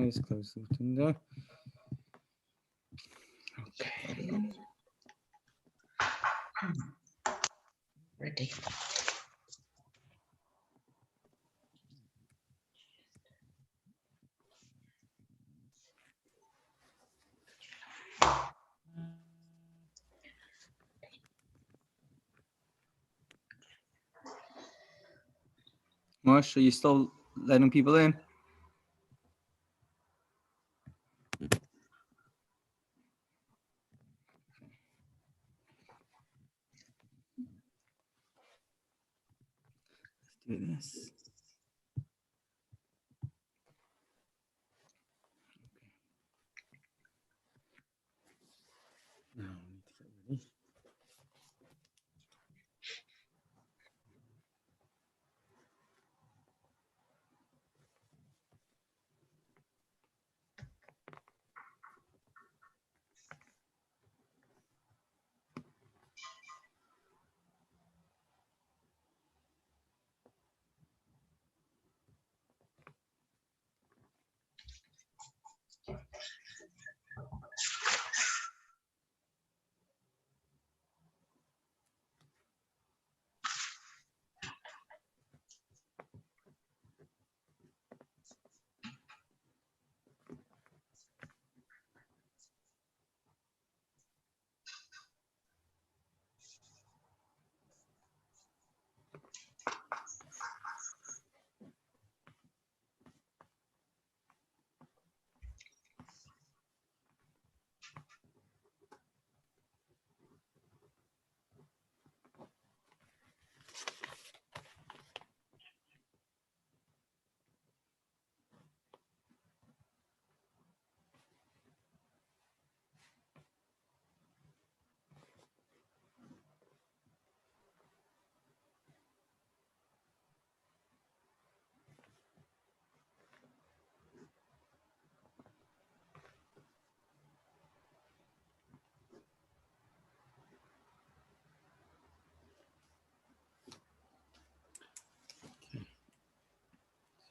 Let's close the window. Okay. Ready. Mosh, are you still letting people in? Let's do this. Now we need to get ready.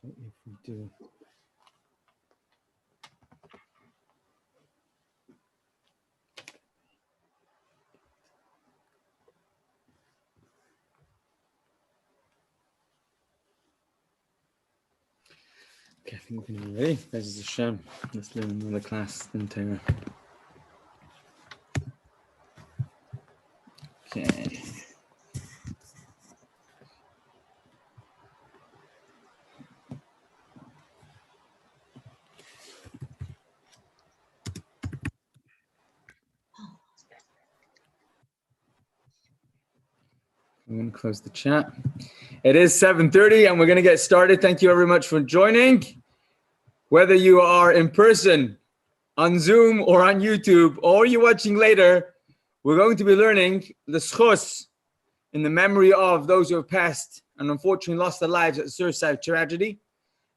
So if we do okay, I think we're gonna be ready. This is a sham. Let's learn another class in Torah. Okay. I'm going to close the chat. It is 7:30 and we're going to get started. Thank you very much for joining. Whether you are in person, on Zoom or on YouTube, or you're watching later, we're going to be learning the schos in the memory of those who have passed and unfortunately lost their lives at the suicide tragedy.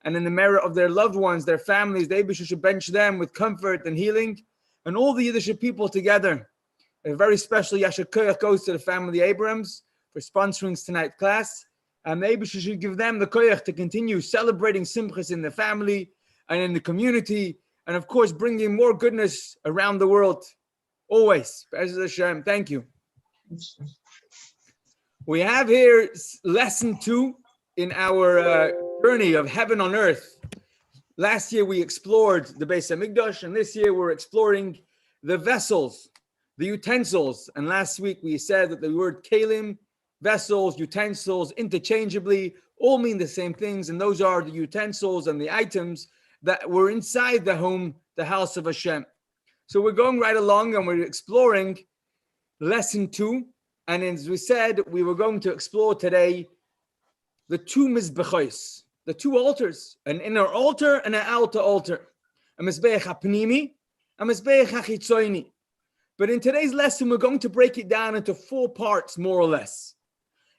And in the memory of their loved ones, their families, they should bench them with comfort and healing. And all the Yiddish people together. A very special Yasher Koyach goes to the family Abrams for sponsoring tonight's class. And maybe she should give them the koyach to continue celebrating simchas in the family and in the community. And of course, bringing more goodness around the world. Always. Be'ez Hashem. Thank you. We have here lesson 2 in our journey of heaven on earth. Last year we explored the Beis Hamikdash, and this year we're exploring the vessels, the utensils. And last week we said that the word kelim, vessels, utensils, interchangeably all mean the same things, and those are the utensils and the items that were inside the home, the house of Hashem. So we're going right along and we're exploring lesson 2. And as we said, we were going to explore today the 2 mizbechos, the 2 altars, an inner altar and an outer altar, a mizbech hapnimi, a mizbech hachitzoni. But in today's lesson, we're going to break it down into 4 parts, more or less.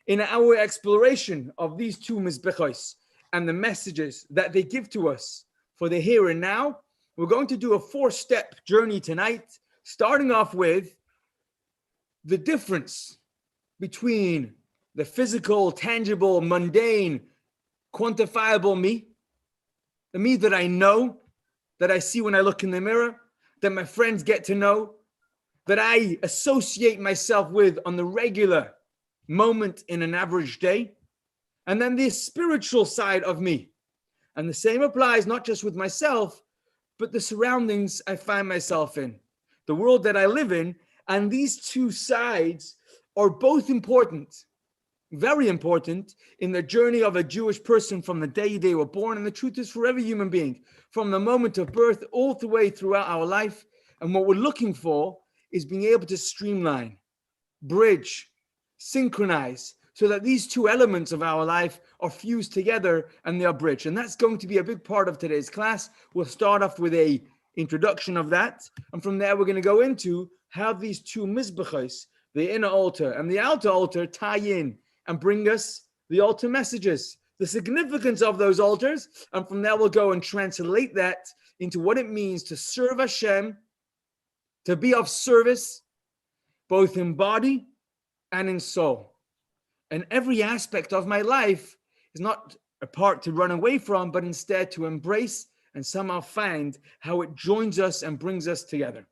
In our exploration of these 2 mizbechos and the messages that they give to us for the here and now, we're going to do a 4-step journey tonight, starting off with the difference between the physical, tangible, mundane, quantifiable me, the me that I know, that I see when I look in the mirror, that my friends get to know, that I associate myself with on the regular moment in an average day, and then the spiritual side of me. And the same applies not just with myself, but the surroundings I find myself in, the world that I live in. And these two sides are both important, very important in the journey of a Jewish person from the day they were born. And the truth is for every human being, from the moment of birth all the way throughout our life. And what we're looking for is being able to streamline, bridge, synchronize, so that these two elements of our life are fused together and they are bridged. And that's going to be a big part of today's class. We'll start off with a introduction of that. And from there, we're going to go into how these two mizbachos, the inner altar and the outer altar, tie in and bring us the altar messages, the significance of those altars. And from there, we'll go and translate that into what it means to serve Hashem, to be of service, both in body and in soul. And every aspect of my life is not a part to run away from, but instead to embrace and somehow find how it joins us and brings us together.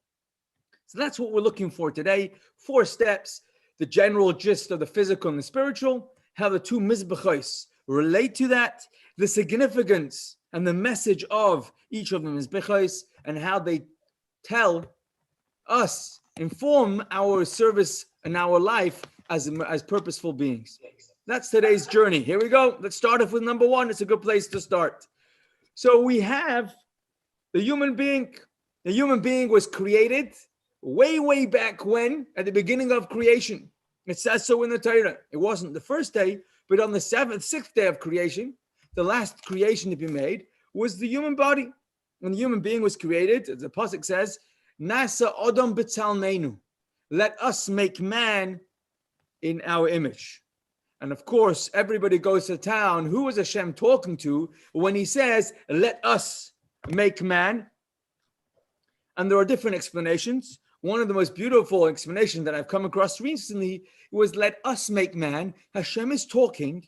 So that's what we're looking for today. 4 steps, the general gist of the physical and the spiritual, how the two mizbachos relate to that, the significance and the message of each of the mizbachos, and how they tell us, inform our service and our life as purposeful beings. That's today's journey. Here we go. Let's start off with number 1. It's a good place to start. So we have the human being. The human being was created way back when, at the beginning of creation. It says so in the Torah. It wasn't the first day, but on the 6th day of creation, the last creation to be made was the human body. When the human being was created, as the pasuk says, Nasa Adam b'tzalmeinu, let us make man in our image. And of course, everybody goes to town. Who is Hashem talking to when he says, let us make man? And there are different explanations. One of the most beautiful explanations that I've come across recently was, let us make man. Hashem is talking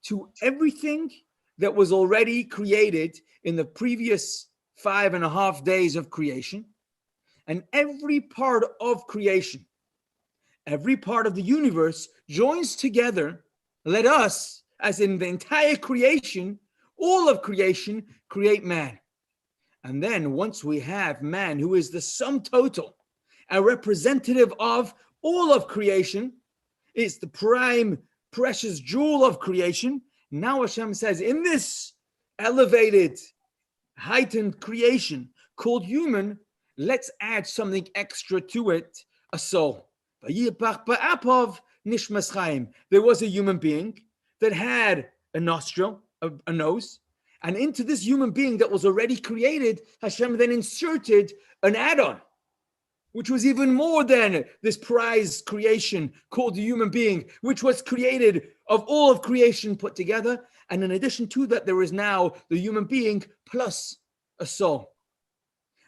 to everything that was already created in the previous 5.5 days of creation. And every part of creation, every part of the universe joins together. Let us, as in the entire creation, all of creation, create man. And then once we have man, who is the sum total, a representative of all of creation, it's the prime precious jewel of creation. Now Hashem says, in this elevated, heightened creation called human, let's add something extra to it, a soul. There was a human being that had a nostril, a nose, and into this human being that was already created, Hashem then inserted an add-on, which was even more than this prize creation called the human being, which was created of all of creation put together. And in addition to that, there is now the human being plus a soul.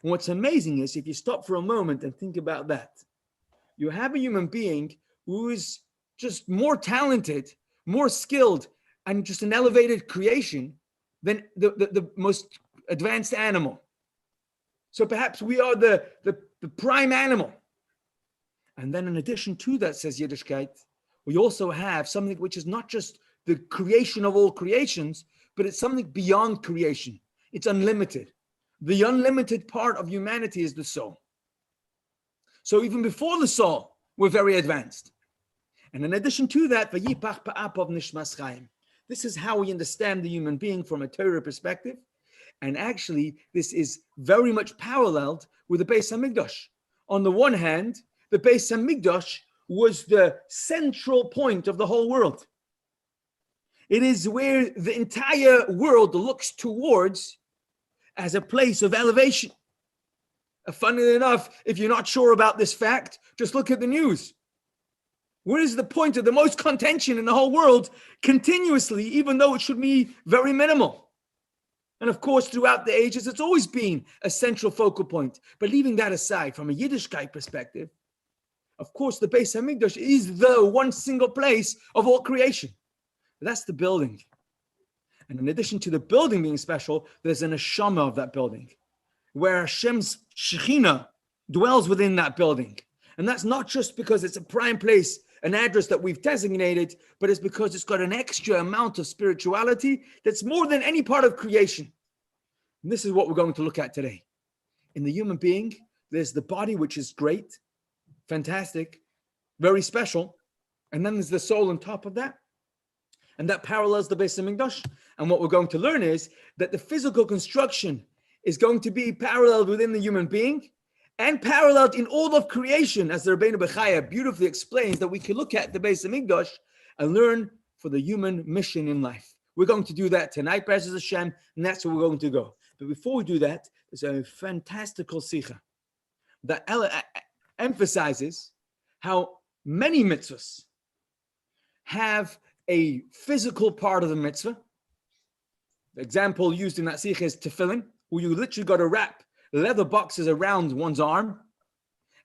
And what's amazing is, if you stop for a moment and think about that, you have a human being who is just more talented, more skilled, and just an elevated creation than the most advanced animal. So perhaps we are the prime animal. And then in addition to that, says Yiddishkeit, we also have something which is not just the creation of all creations, but it's something beyond creation. It's unlimited. The unlimited part of humanity is the soul. So even before the soul, we're very advanced. And in addition to that, this is how we understand the human being from a Torah perspective. And actually, this is very much paralleled with the Beis Hamikdash. On the one hand, the Beis Hamikdash was the central point of the whole world. It is where the entire world looks towards as a place of elevation. Funnily enough, if you're not sure about this fact, just look at the news. Where is the point of the most contention in the whole world continuously, even though it should be very minimal? And of course, throughout the ages, it's always been a central focal point. But leaving that aside, from a Yiddishkeit perspective, of course, the Beis Hamikdash is the one single place of all creation. That's the building. And in addition to the building being special, there's an neshama of that building. where Hashem's Shekhinah dwells within that building. And that's not just because it's a prime place, an address that we've designated, but it's because it's got an extra amount of spirituality that's more than any part of creation. And this is what we're going to look at today. In the human being, there's the body, which is great, fantastic, very special. And then there's the soul on top of that. And that parallels the Beis HaMikdash. And what we're going to learn is that the physical construction is going to be paralleled within the human being and paralleled in all of creation, as the Rabbeinu Bechaya beautifully explains, that we can look at the Beis HaMikdash and learn for the human mission in life. We're going to do that tonight, B'ezras Hashem, and that's where we're going to go. But before we do that, there's a fantastical sikha that emphasizes how many mitzvahs have a physical part of the mitzvah. The example used in that sikha is tefillin, where you literally got to wrap leather boxes around one's arm.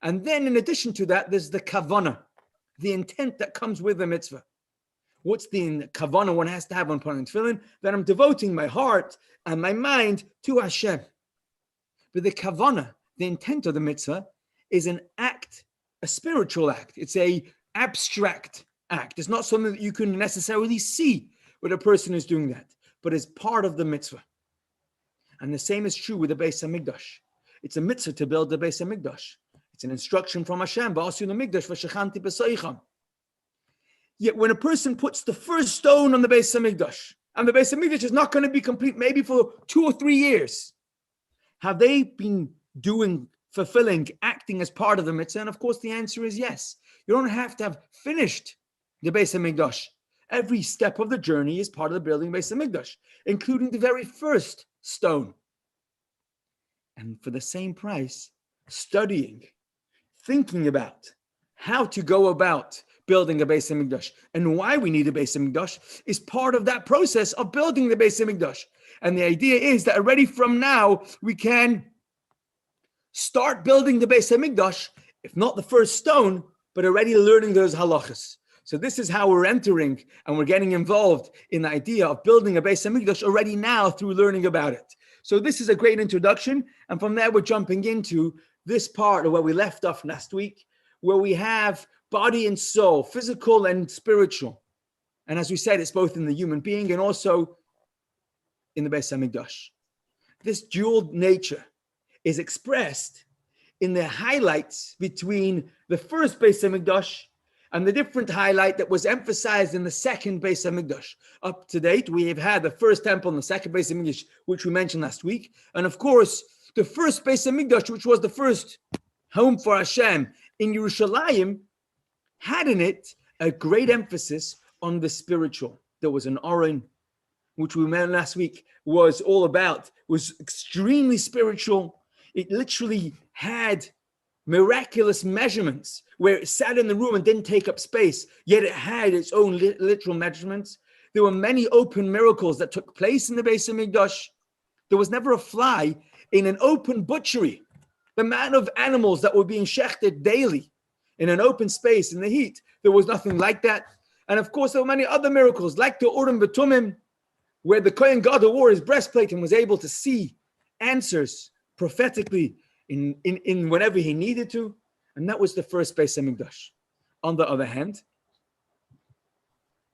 And then in addition to that, there's the kavanah, the intent that comes with the mitzvah. What's the kavanah one has to have on putting tefillin? That I'm devoting my heart and my mind to Hashem. But the kavanah, the intent of the mitzvah, is an act, a spiritual act. It's a abstract act. It's not something that you can necessarily see when a person is doing that, but it's part of the mitzvah. And the same is true with the Beis HaMikdash. It's a mitzvah to build the Beis HaMikdash. It's an instruction from Hashem. Yet when a person puts the first stone on the Beis HaMikdash, and the Beis HaMikdash is not going to be complete maybe for 2 or 3 years, have they been fulfilling, acting as part of the mitzvah? And of course the answer is yes. You don't have to have finished the Beis HaMikdash. Every step of the journey is part of the building Beis HaMikdash, including the very first stone. And for the same price, studying, thinking about how to go about building a Beis HaMikdash and why we need a Beis HaMikdash is part of that process of building the Beis HaMikdash. And the idea is that already from now, we can start building the Beis HaMikdash, if not the first stone, but already learning those halachas. So this is how we're entering and we're getting involved in the idea of building a Beis HaMikdash already now through learning about it. So this is a great introduction. And from there, we're jumping into this part of where we left off last week, where we have body and soul, physical and spiritual. And as we said, it's both in the human being and also in the Beis HaMikdash. This dual nature is expressed in the highlights between the first Beis HaMikdash and the different highlight that was emphasized in the second Beis HaMikdash. Up to date, we have had the first temple and the second Beis HaMikdash, which we mentioned last week. And of course, the first Beis HaMikdash, which was the first home for Hashem in Yerushalayim, had in it a great emphasis on the spiritual. There was an Aron, which we met last week, was extremely spiritual. It literally had miraculous measurements where it sat in the room and didn't take up space, yet it had its own literal measurements. There were many open miracles that took place in the Beis HaMikdash. There was never a fly in an open butchery. The amount of animals that were being shechted daily in an open space in the heat, there was nothing like that. And of course, there were many other miracles, like the Urim V'Tumim, where the Kohen Gadol wore his breastplate and was able to see answers prophetically in whenever he needed to. And that was the first Beis HaMikdash. On the other hand,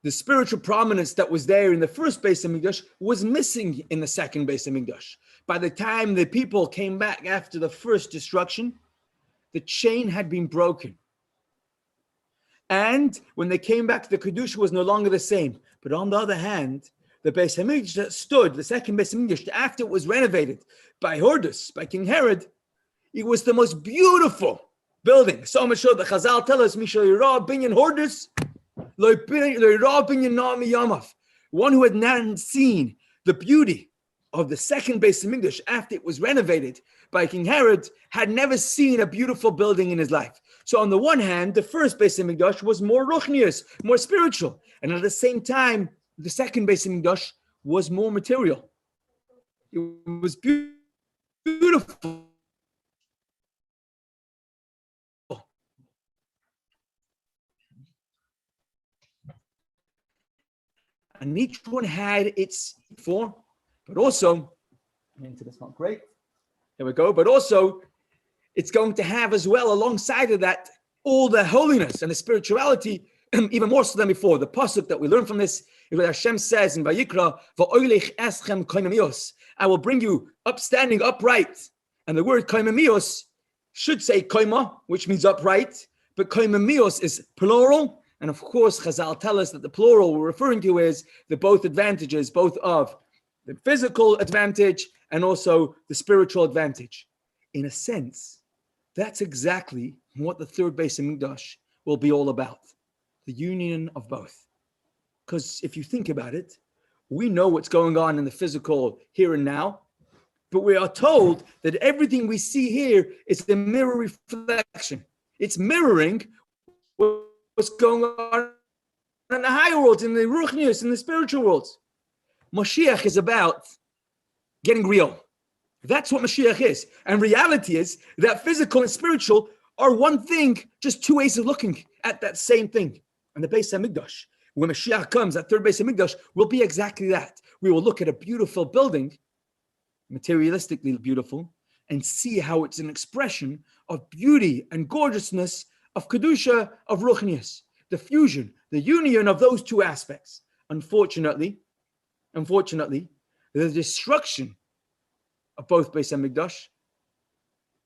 the spiritual prominence that was there in the first Beis HaMikdash was missing in the second Beis HaMikdash. By the time the people came back after the first destruction, the chain had been broken. And when they came back, the Kedusha was no longer the same. But on the other hand, the Beis HaMikdash that stood, the second Beis HaMikdash, after it was renovated by Hordus, by King Herod, it was the most beautiful building. So much so that Chazal tell us, Mishal Yirah Binyan Hordus, Lo Yirah Binyan Na'ami Yamav. One who had not seen the beauty of the second Beis HaMikdash after it was renovated by King Herod had never seen a beautiful building in his life. So on the one hand, the first Beis HaMikdash was more ruchnius, more spiritual. And at the same time, the second Beis HaMikdash was more material. It was beautiful. And each one had its form, but also, into this not great. Here we go. But also, it's going to have as well, alongside of that, all the holiness and the spirituality, even more so than before. The pasuk that we learn from this is what Hashem says in Vayikra, "Va'olich eschem koinamios." I will bring you upstanding, upright. And the word koinamios should say koima, which means upright, but koinamios is plural. And of course, Chazal tell us that the plural we're referring to is the both advantages, both of the physical advantage and also the spiritual advantage. In a sense, that's exactly what the third Beis Hamikdash will be all about, the union of both. Because if you think about it, we know what's going on in the physical here and now, but we are told that everything we see here is the mirror reflection. It's mirroring what's going on in the higher worlds, in the ruchnius, in the spiritual worlds. Mashiach is about getting real. That's what Mashiach is. And reality is that physical and spiritual are one thing, just two ways of looking at that same thing. And the Beis Hamikdash, when Mashiach comes, that third Beis Hamikdash will be exactly that. We will look at a beautiful building, materialistically beautiful, and see how it's an expression of beauty and gorgeousness, of Kedusha, of Ruchnius, the fusion, the union of those two aspects. Unfortunately, the destruction of both Beis Hamikdash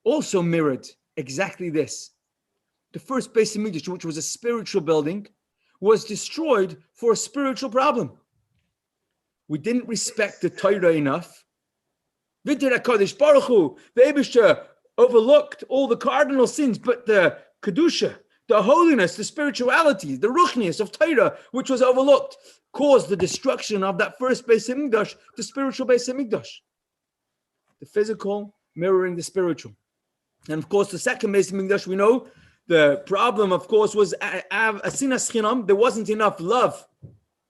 also mirrored exactly this. The first Beis Hamikdash, which was a spiritual building, was destroyed for a spiritual problem. We didn't respect the Torah enough. V'dir HaKadosh Baruch Hu, the Eibusha overlooked all the cardinal sins, but the Kedusha, the holiness, the spirituality, the Ruchnius of Torah, which was overlooked, caused the destruction of that first Beis Hamikdash, the spiritual Beis Hamikdash. The physical mirroring the spiritual. And of course, the second Beis Hamikdash, we know, the problem, of course, was asinas chinam. There wasn't enough love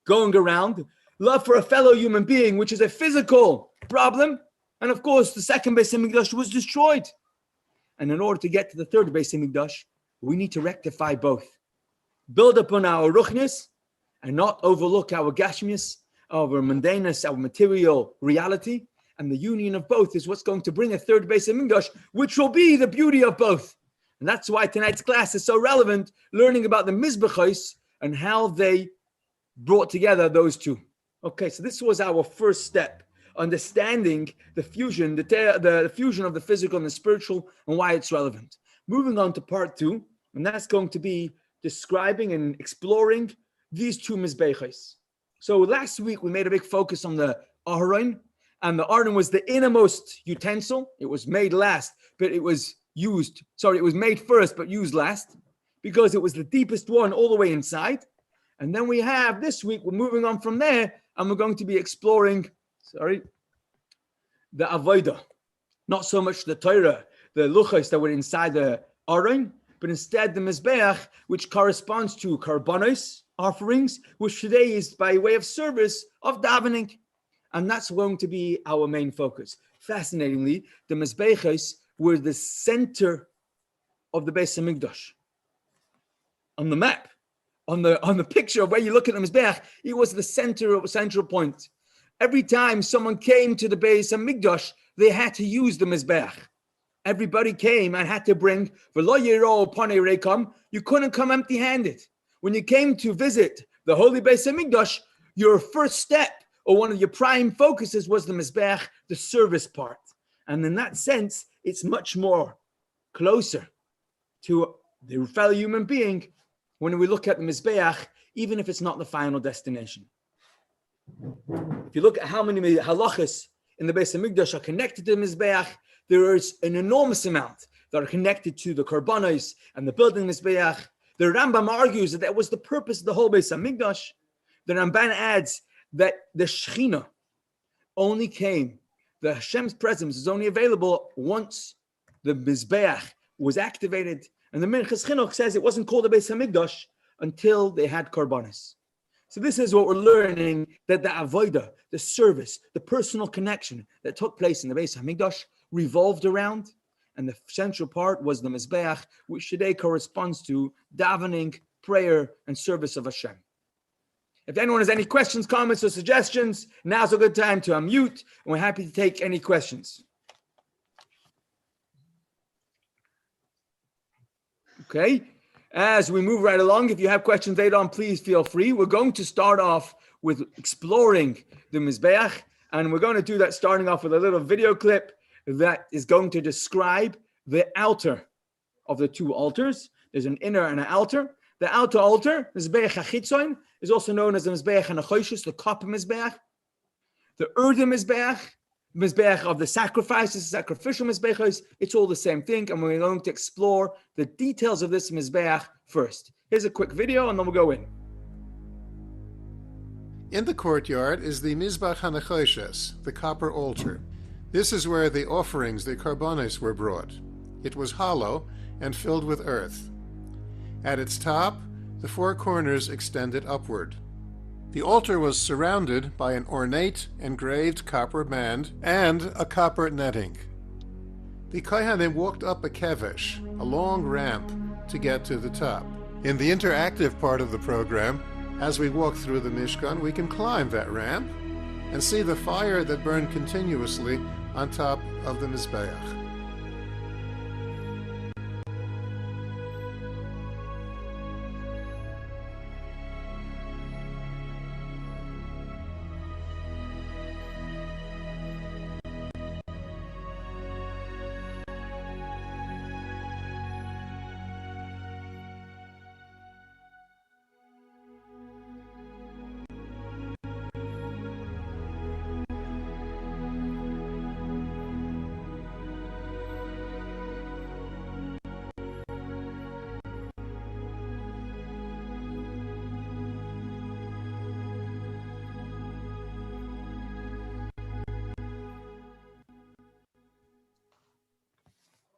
going around. Love for a fellow human being, which is a physical problem. And of course, the second Beis Hamikdash was destroyed. And in order to get to the third Beis Hamikdash, we need to rectify both. Build upon our ruchnis and not overlook our gashmius, our mundaneness, our material reality. And the union of both is what's going to bring a third Beis Hamikdash, which will be the beauty of both. And that's why tonight's class is so relevant, learning about the Mizbechos and how they brought together those two. Okay, so this was our first step, understanding the fusion, the fusion of the physical and the spiritual, and why it's relevant. Moving on to part two, and that's going to be describing and exploring these two Mizbechos. So last week we made a big focus on the Aharon, and the Aharon was the innermost utensil. It was made last, but it was made first, but used last, because it was the deepest one all the way inside. And then we have this week, we're moving on from there, and we're going to be exploring, the Avodah. Not so much the Torah, the Luchos that were inside the Aharon, but instead the Mizbeach, which corresponds to Karbanos, offerings, which today is by way of service of davening. And that's going to be our main focus. Fascinatingly, the Mizbechos were the center of the Beis Hamikdash. On the map, on the picture of where you look at the Mizbech, it was the central point. Every time someone came to the Beis Hamikdash, they had to use the Mizbech. Everybody came and had to bring v'lo yiro panei reikam. You couldn't come empty-handed. When you came to visit the Holy Beis Hamikdash, your first step or one of your prime focuses was the Mizbech, the service part. And in that sense, it's much more closer to the fellow human being when we look at the Mizbeach, even if it's not the final destination. If you look at how many halachas in the Beis Hamikdash are connected to the Mizbeach, there is an enormous amount that are connected to the Karbanos and the building Mizbeach. The Rambam argues that was the purpose of the whole Beis Hamikdash. The Ramban adds that the Shechina only came, the Hashem's presence is only available once the Mizbeach was activated. And the Minchas Chinuch says it wasn't called the Beis Hamikdash until they had Karbanos. So this is what we're learning, that the Avodah, the service, the personal connection that took place in the Beis Hamikdash revolved around, and the central part was the Mizbeach, which today corresponds to davening, prayer, and service of Hashem. If anyone has any questions, comments, or suggestions, now's a good time to unmute, and we're happy to take any questions. Okay, as we move right along, if you have questions later on, please feel free. We're going to start off with exploring the Mizbeach, and we're going to do that starting off with a little video clip that is going to describe the outer of the two altars. There's an inner and an outer. The outer altar, Mizbeach HaChitzoin, is also known as the Mizbeach HaNechoshus, the copper Mizbeach. The earthen Mizbeach of the sacrifices, sacrificial Mizbeachos, it's all the same thing, and we're going to explore the details of this Mizbeach first. Here's a quick video, and then we'll go in. In the courtyard is the Mizbach HaNechoshus, the copper altar. This is where the offerings, the karbonos, were brought. It was hollow and filled with earth. At its top, the four corners extended upward. The altar was surrounded by an ornate engraved copper band and a copper netting. The Kohanim walked up a kevesh, a long ramp, to get to the top. In the interactive part of the program, as we walk through the Mishkan, we can climb that ramp and see the fire that burned continuously on top of the Mizbeach.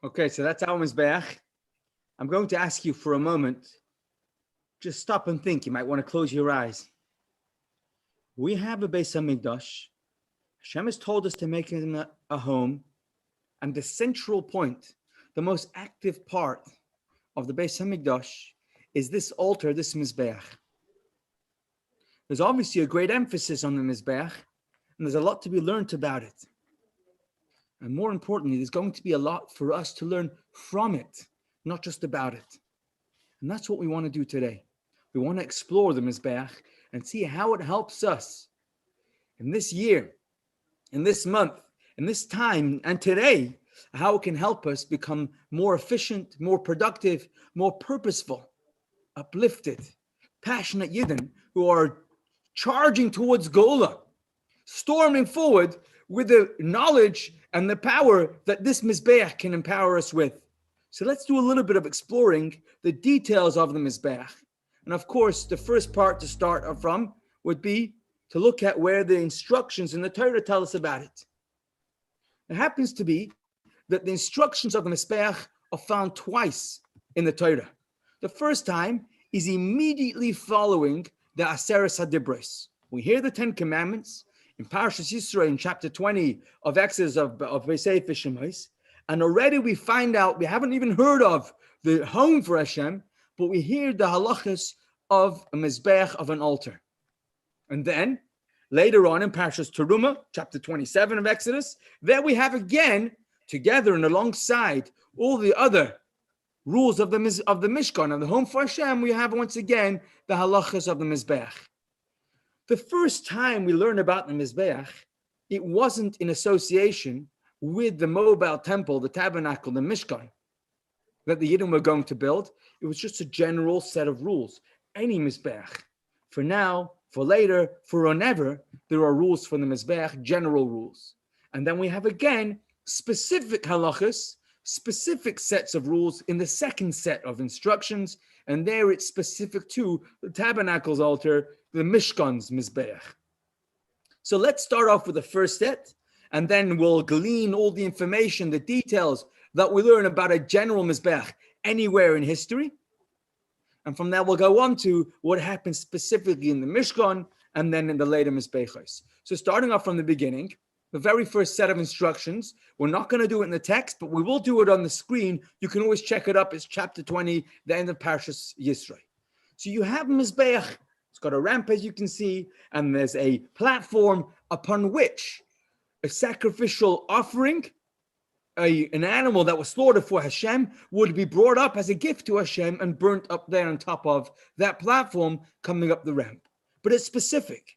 Okay, so that's our Mizbeach. I'm going to ask you for a moment, just stop and think. You might want to close your eyes. We have a Beis HaMikdash. Hashem has told us to make it a home, and the central point, the most active part of the Beis HaMikdash is this altar, this Mizbeach. There's obviously a great emphasis on the Mizbeach, and there's a lot to be learned about it. And more importantly, there's going to be a lot for us to learn from it, not just about it. And that's what we want to do today. We want to explore the Mizbeach and see how it helps us in this year, in this month, in this time, and today, how it can help us become more efficient, more productive, more purposeful, uplifted, passionate Yidden who are charging towards Gola, storming forward with the knowledge and the power that this Mizbeach can empower us with. So let's do a little bit of exploring the details of the Mizbeach. And of course, the first part to start from would be to look at where the instructions in the Torah tell us about it. It happens to be that the instructions of the Mizbeach are found twice in the Torah. The first time is immediately following the Aseres HaDibros. We hear the Ten Commandments in Parashas Yisro in chapter 20 of Exodus of Beisei Shemais, and already we find out, we haven't even heard of the home for Hashem, but we hear the halachas of a Mizbeach, of an altar. And then, later on in Parashas Teruma, chapter 27 of Exodus, there we have again, together and alongside all the other rules of the Mishkan, of the home for Hashem, we have once again the halachas of the Mizbeach. The first time we learn about the Mizbeach, it wasn't in association with the mobile temple, the tabernacle, the Mishkan, that the Yidden were going to build. It was just a general set of rules. Any Mizbeach. For now, for later, for whenever, there are rules for the Mizbeach, general rules. And then we have again specific halachas, specific sets of rules in the second set of instructions, and there it's specific to the tabernacle's altar, the Mishkan's Mizbeach. So let's start off with the first set, and then we'll glean all the information, the details that we learn about a general Mizbeach anywhere in history. And from there, we'll go on to what happens specifically in the Mishkan and then in the later Mizbeachos. So starting off from the beginning, the very first set of instructions, we're not going to do it in the text, but we will do it on the screen. You can always check it up. It's chapter 20, the end of Parashas Yisro. So you have Mizbeach. It's got a ramp, as you can see, and there's a platform upon which a sacrificial offering an animal that was slaughtered for Hashem would be brought up as a gift to Hashem and burnt up there on top of that platform coming up the ramp. But it's specific.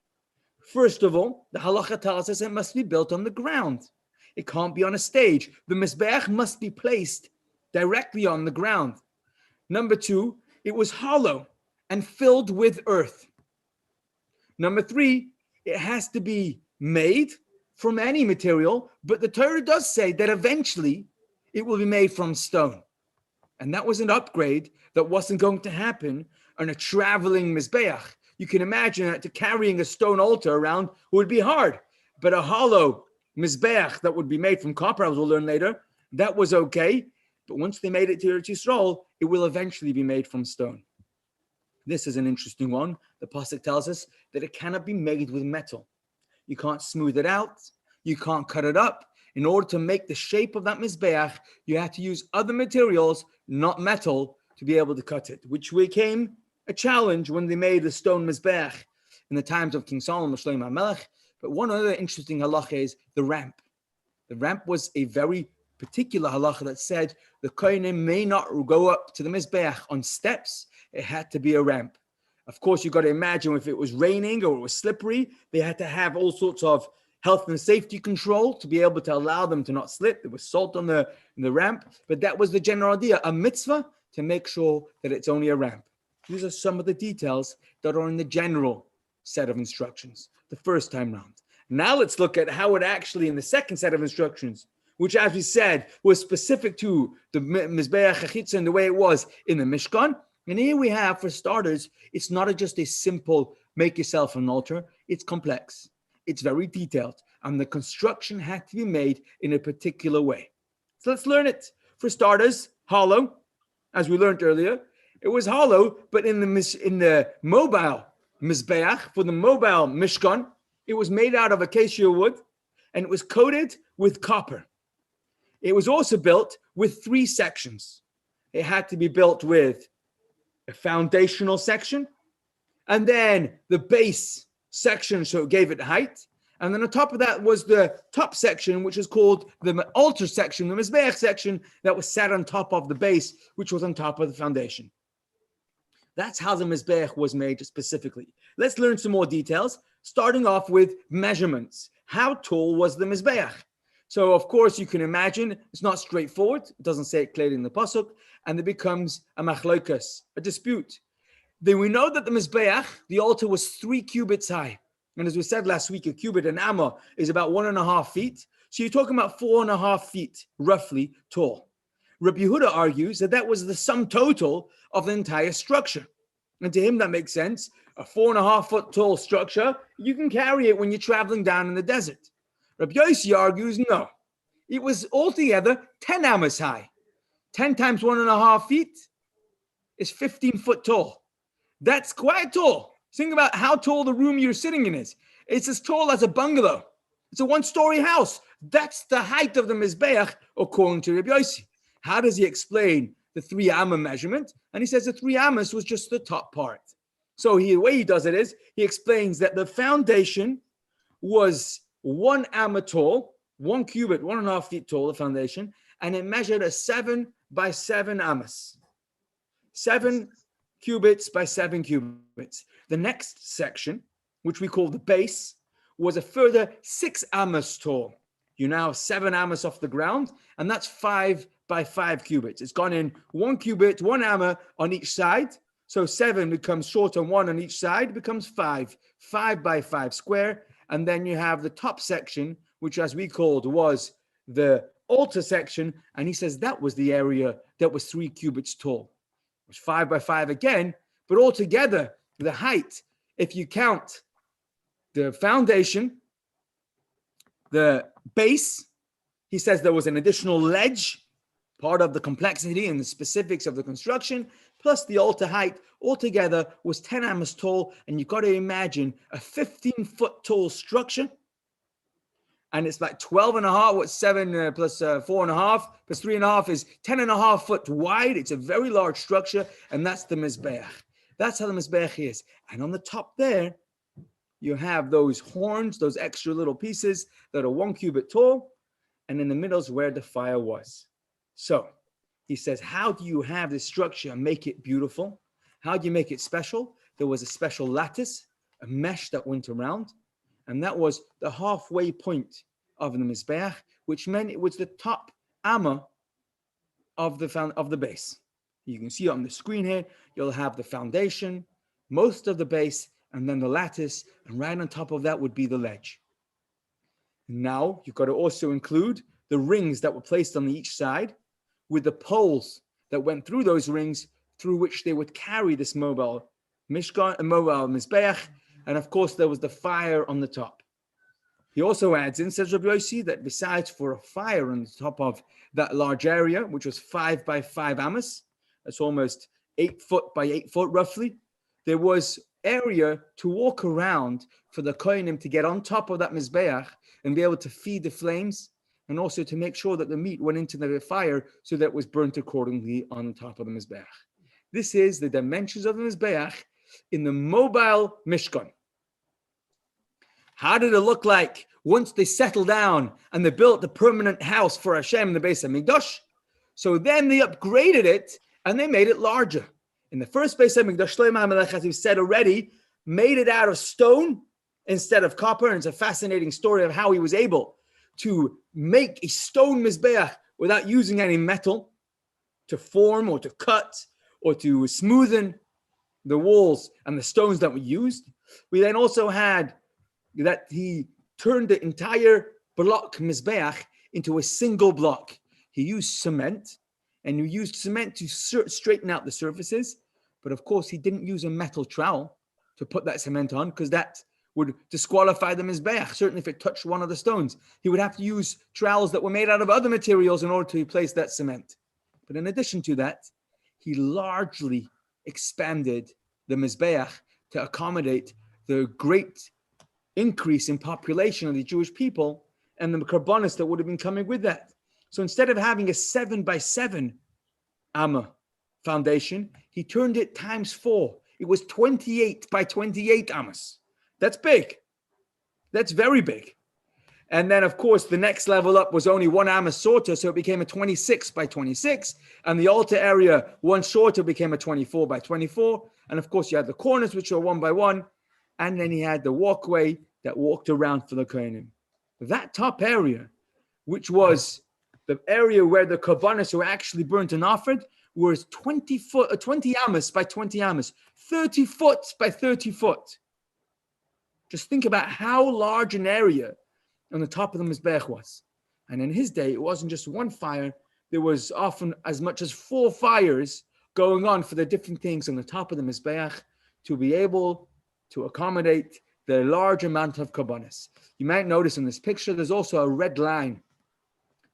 First of all, the halacha tells us it must be built on the ground. It can't be on a stage. The mizbeach must be placed directly on the ground. Number two, it was hollow and filled with earth. Number three, it has to be made from any material, but the Torah does say that eventually it will be made from stone. And that was an upgrade that wasn't going to happen on a traveling mizbeach. You can imagine that carrying a stone altar around would be hard, but a hollow mizbeach that would be made from copper, as we'll learn later, that was okay. But once they made it to Eretz Yisrael, it will eventually be made from stone. This is an interesting one. The pasuk tells us that it cannot be made with metal. You can't smooth it out. You can't cut it up. In order to make the shape of that mizbeach, you have to use other materials, not metal, to be able to cut it, which became a challenge when they made the stone mizbeach in the times of King Solomon, Shlomo HaMelech. But one other interesting halacha is the ramp. The ramp was a very particular halacha that said the kohanim may not go up to the mizbeach on steps. It had to be a ramp. Of course, you've got to imagine if it was raining or it was slippery, they had to have all sorts of health and safety control to be able to allow them to not slip. There was salt on the ramp, but that was the general idea, a mitzvah to make sure that it's only a ramp. These are some of the details that are in the general set of instructions the first time round. Now let's look at how it actually in the second set of instructions, which as we said was specific to the Mizbeach HaChitzah and the way it was in the Mishkan. And here we have, for starters, it's not just a simple make yourself an altar. It's complex. It's very detailed. And the construction had to be made in a particular way. So let's learn it. For starters, hollow, as we learned earlier. It was hollow, but in the mobile Mizbeach, for the mobile Mishkan, it was made out of acacia wood, and it was coated with copper. It was also built with 3 sections. It had to be built with a foundational section, and then the base section, so it gave it height. And then on top of that was the top section, which is called the altar section, the Mizbeach section, that was sat on top of the base, which was on top of the foundation. That's how the Mizbeach was made specifically. Let's learn some more details, starting off with measurements. How tall was the Mizbeach? So, of course, you can imagine it's not straightforward. It doesn't say it clearly in the pasuk, and it becomes a machlokas, a dispute. Then we know that the Mizbeach, the altar, was 3 cubits high. And as we said last week, a cubit, an amma, is about 1.5 feet. So you're talking about 4.5 feet, roughly, tall. Rabbi Yehuda argues that that was the sum total of the entire structure. And to him, that makes sense. A 4.5 foot tall structure, you can carry it when you're traveling down in the desert. Rabbi Yossi argues, no. It was altogether 10 amas high. 10 times 1.5 feet is 15 foot tall. That's quite tall. Think about how tall the room you're sitting in is. It's as tall as a bungalow. It's a 1-story house. That's the height of the Mizbeach, according to Rabbi Yossi. How does he explain the 3 amma measurement? And he says the 3 amas was just the top part. So the way he does it is, he explains that the foundation was 1 amma tall, 1 cubit, 1.5 feet tall, the foundation, and it measured a 7 by 7 amas. 7 cubits by 7 cubits. The next section, which we call the base, was a further 6 amas tall. You now have 7 amas off the ground, and that's 5 by 5 cubits. It's gone in 1 cubit, 1 amma on each side. So 7 becomes short on 1 on each side, becomes 5. 5 by 5 square. And then you have the top section, which as we called was the altar section. And he says that was the area that was 3 cubits tall. It was 5 by 5 again, but altogether the height, if you count the foundation, the base, he says there was an additional ledge, part of the complexity and the specifics of the construction, plus the altar height, altogether was 10 amas tall. And you've got to imagine a 15-foot tall structure. And it's like 12.5, what's 7 plus 4.5 plus 3.5 is 10.5 foot wide. It's a very large structure, and that's the Mizbeach. That's how the Mizbeach is. And on the top there, you have those horns, those extra little pieces that are 1 cubit tall. and in the middle is where the fire was. So he says, how do you have this structure and make it beautiful? How do you make it special? There was a special lattice, a mesh that went around, and that was the halfway point of the Mizbeach, which meant it was the top amma of the base. You can see on the screen here, you'll have the foundation, most of the base, and then the lattice, and right on top of that would be the ledge. Now, you've got to also include the rings that were placed on each side with the poles that went through those rings through which they would carry this mobile Mishkan, mobile Mizbeach, and of course there was the fire on the top. He also adds in, says Rabbi Yossi, that besides for a fire on the top of that large area, which was 5 by 5 amos, that's almost 8 foot by 8 foot roughly, there was area to walk around for the kohanim to get on top of that Mizbeach and be able to feed the flames, and also to make sure that the meat went into the fire so that it was burnt accordingly on top of the Mizbeach. This is the dimensions of the Mizbeach in the mobile Mishkan. How did it look like once they settled down and they built the permanent house for Hashem, the Beis HaMikdash? So then they upgraded it and they made it larger. In the first Beis HaMikdash, Shlomo HaMelech, as we've said already, made it out of stone instead of copper. And it's a fascinating story of how he was able to make a stone Mizbeach without using any metal to form or to cut or to smoothen the walls and the stones that were used. We then also had that he turned the entire block Mizbeach into a single block. He used cement, and he used cement to straighten out the surfaces. But of course, he didn't use a metal trowel to put that cement on, because that would disqualify the Mizbeach, certainly if it touched one of the stones. He would have to use trowels that were made out of other materials in order to replace that cement. But in addition to that, he largely expanded the Mizbeach to accommodate the great increase in population of the Jewish people and the karbanos that would have been coming with that. So instead of having a 7 by 7 amma foundation, he turned it times 4. It was 28 by 28 ammas. That's big. That's very big. And then, of course, the next level up was only 1 amma shorter, so it became a 26 by 26. And the altar area, 1 shorter, became a 24 by 24. And of course, you had the corners, which are 1 by 1. And then he had the walkway that walked around for the kohanim. That top area, which was the area where the karbanos were actually burnt and offered, was 20 ammas by 20 ammas, 30 foot by 30 foot. Just think about how large an area on the top of the Mizbeach was. And in his day, it wasn't just one fire. There was often as much as 4 fires going on for the different things on the top of the Mizbeach to be able to accommodate the large amount of karbanos. You might notice in this picture, there's also a red line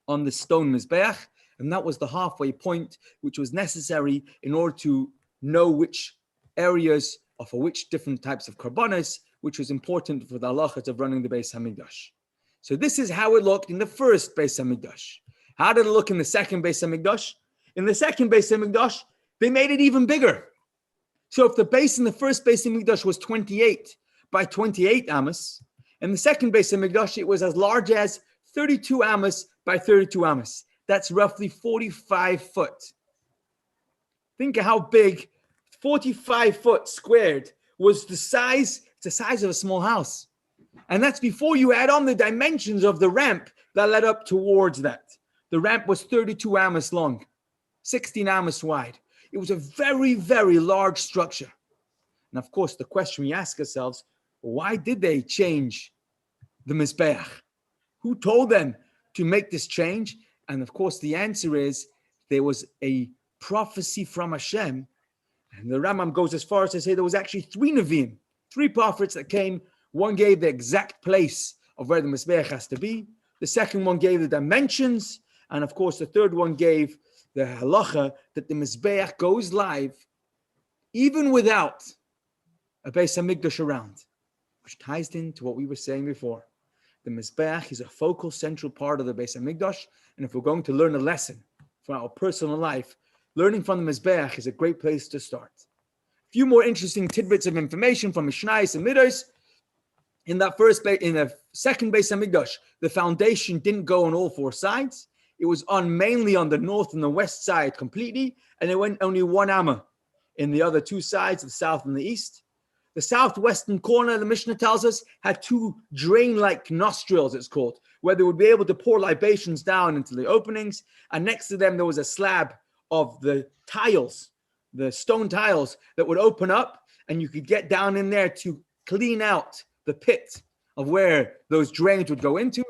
on the stone Mizbeach, and that was the halfway point, which was necessary in order to know which areas or for which different types of karbanos, which was important for the halachas of running the Beis HaMikdash. So this is how it looked in the first Beis HaMikdash. How did it look in the second Beis HaMikdash? In the second Beis HaMikdash, they made it even bigger. So if the base in the first Beis HaMikdash was 28 by 28 ammas, in the second Beis HaMikdash, it was as large as 32 ammas by 32 ammas. That's roughly 45 foot. Think of how big 45 foot squared was the size of a small house. And that's before you add on the dimensions of the ramp that led up towards that. The ramp was 32 ammas long, 16 ammas wide. It was a very, very large structure. And of course, the question we ask ourselves, why did they change the Mizbeach? Who told them to make this change? And of course, the answer is there was a prophecy from Hashem. And the Rambam goes as far as to say there was actually 3 Nevi'im, 3 prophets that came. One gave the exact place of where the Mizbeach has to be. The second one gave the dimensions. And of course, the third one gave the halacha that the Mizbeach goes live even without a Beis HaMikdash around, which ties into what we were saying before. The Mizbeach is a focal central part of the Beis HaMikdash, and if we're going to learn a lesson for our personal life, learning from the Mizbeach is a great place to start. A few more interesting tidbits of information from Mishnayos and Midos. In the second Beis Hamikdash, the foundation didn't go on all four sides. It was on mainly on the north and the west side completely, and it went only one amma in the other two sides, the south and the east. The southwestern corner, the Mishnah tells us, had two drain-like nostrils, it's called, where they would be able to pour libations down into the openings. And next to them, there was a slab of the tiles, the stone tiles that would open up, and you could get down in there to clean out the pit of where those drains would go into.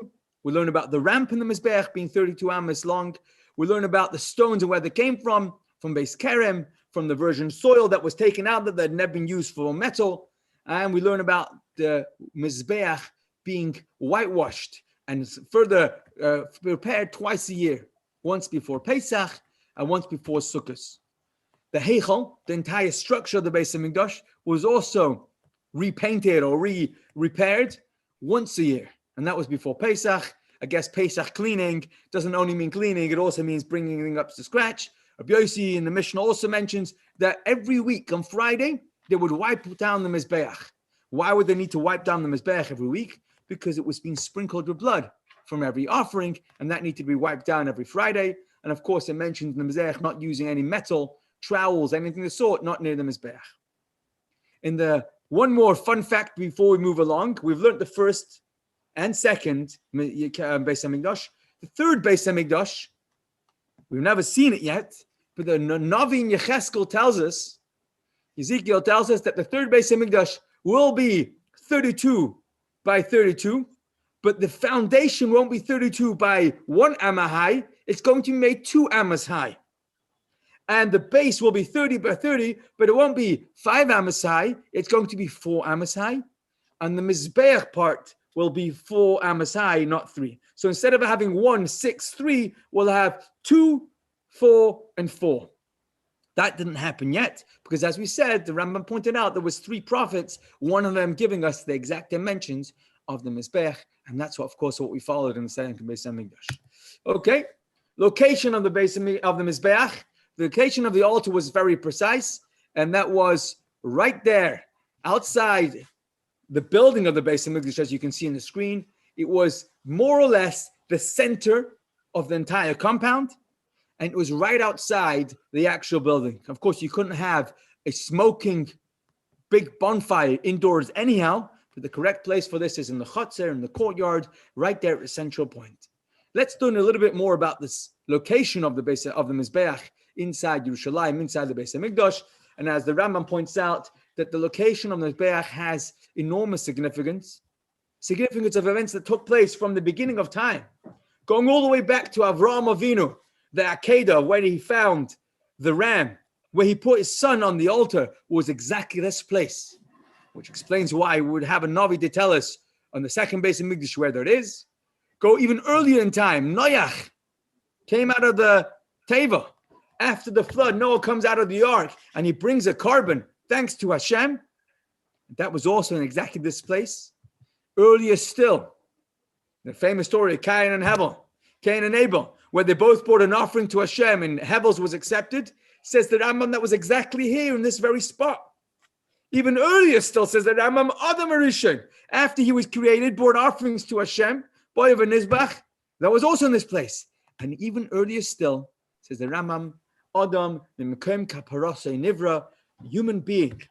We learn about the ramp in the Mizbeach being 32 amas long. We learn about the stones and where they came from Beis Kerem, from the virgin soil that was taken out that had never been used for metal. And we learn about the Mizbeach being whitewashed and further prepared twice a year, once before Pesach and once before Sukkot. The Heichal, the entire structure of the Beis Hamikdash, was also repainted or repaired once a year. And that was before Pesach. I guess Pesach cleaning doesn't only mean cleaning, it also means bringing things up to scratch. Rabbi Yossi in the Mishnah also mentions that every week on Friday, they would wipe down the Mizbeach. Why would they need to wipe down the Mizbeach every week? Because it was being sprinkled with blood from every offering, and that needed to be wiped down every Friday. And of course, it mentions in the Mizbeach not using any metal, trowels, anything of the sort, not near the Mizbeach. In the one more fun fact before we move along, we've learned the first and second Beis Hamikdash. The third Beis Hamikdash, we've never seen it yet, but the Navi in Yecheskel tells us, Ezekiel tells us that the third Beis Hamikdash will be 32 by 32, but the foundation won't be 32 by 1 amma high, it's going to be made 2 ammas high. And the base will be 30 by 30, but it won't be 5 ammas high, it's going to be 4 ammas high. And the Mizbeach part will be 4 ammas high, not 3. So instead of having 1, 6, 3, we'll have 2, 4, and 4. That didn't happen yet, because as we said, the Rambam pointed out there was 3 prophets, one of them giving us the exact dimensions of the Mizbeach, and that's what, of course, what we followed in the second Beis Hamikdash. Okay, location of the Mizbeach, the location of the altar was very precise, and that was right there, outside the building of the Beis Hamikdash, as you can see in the screen. It was more or less the center of the entire compound, and it was right outside the actual building. Of course, you couldn't have a smoking big bonfire indoors anyhow, but the correct place for this is in the chutzner, in the courtyard, right there at the central point. Let's learn a little bit more about this location of the Mizbeach inside Yerushalayim, inside the Beis Hamikdash. And as the Rambam points out, that the location of the Mizbeach has enormous significance of events that took place from the beginning of time, going all the way back to Avraham Avinu, the Akedah, where he found the ram, where he put his son on the altar, was exactly this place, which explains why we would have a Navi to tell us on the second Beis Hamikdash where that is. Go even earlier in time, Noach came out of the Teva. After the flood, Noah comes out of the ark and he brings a carbon thanks to Hashem. That was also in exactly this place. Earlier still, the famous story of Cain and Abel, where they both brought an offering to Hashem and Hevel's was accepted, says the Rambam that was exactly here in this very spot. Even earlier still, says the Rambam, Adam Arishon, after he was created, brought offerings to Hashem, boy of a Nizbach, that was also in this place. And even earlier still, says the Rambam, Adam, Mimkem Kaparase Nivra, human being,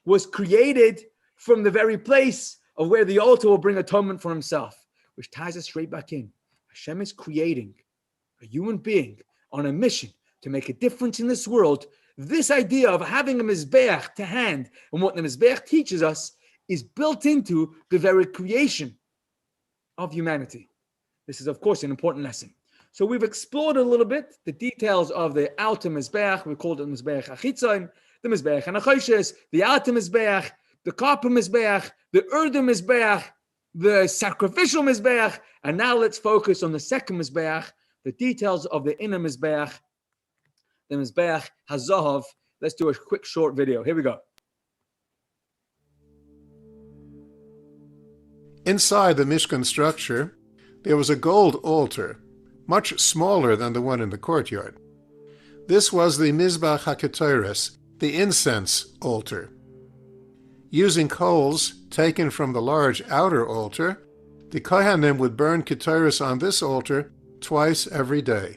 was created from the very place of where the altar will bring atonement for himself, which ties us straight back in. Hashem is creating a human being on a mission to make a difference in this world. This idea of having a Mizbeach to hand and what the Mizbeach teaches us is built into the very creation of humanity. This is, of course, an important lesson. So we've explored a little bit the details of the outer Mizbeach. We called it Mizbeach Achitzon, the Mizbeach Hanachoshes, the outer Mizbeach, the copper Mizbeach, the Urdum Mizbeach, the sacrificial Mizbeach, and now let's focus on the second Mizbeach, the details of the inner Mizbeach, the Mizbeach HaZahav. Let's do a quick short video. Here we go. Inside the Mishkan structure, there was a gold altar, much smaller than the one in the courtyard. This was the Mizbach HaKetores, the incense altar. Using coals taken from the large outer altar, The Kohanim would burn Ketores on this altar twice every day.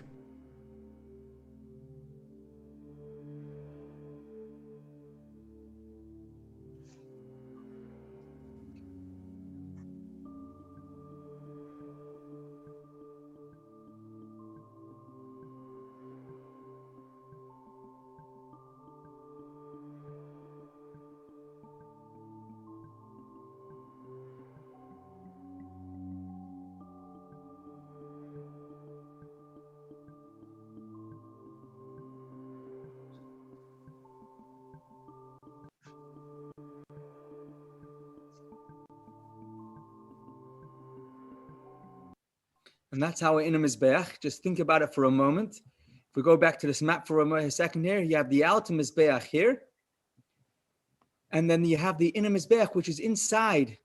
And that's how in a Mizbeach. Just think about it for a moment. If we go back to this map for a second here, you have the outer Mizbeach here. And then you have the inner Mizbeach, which is inside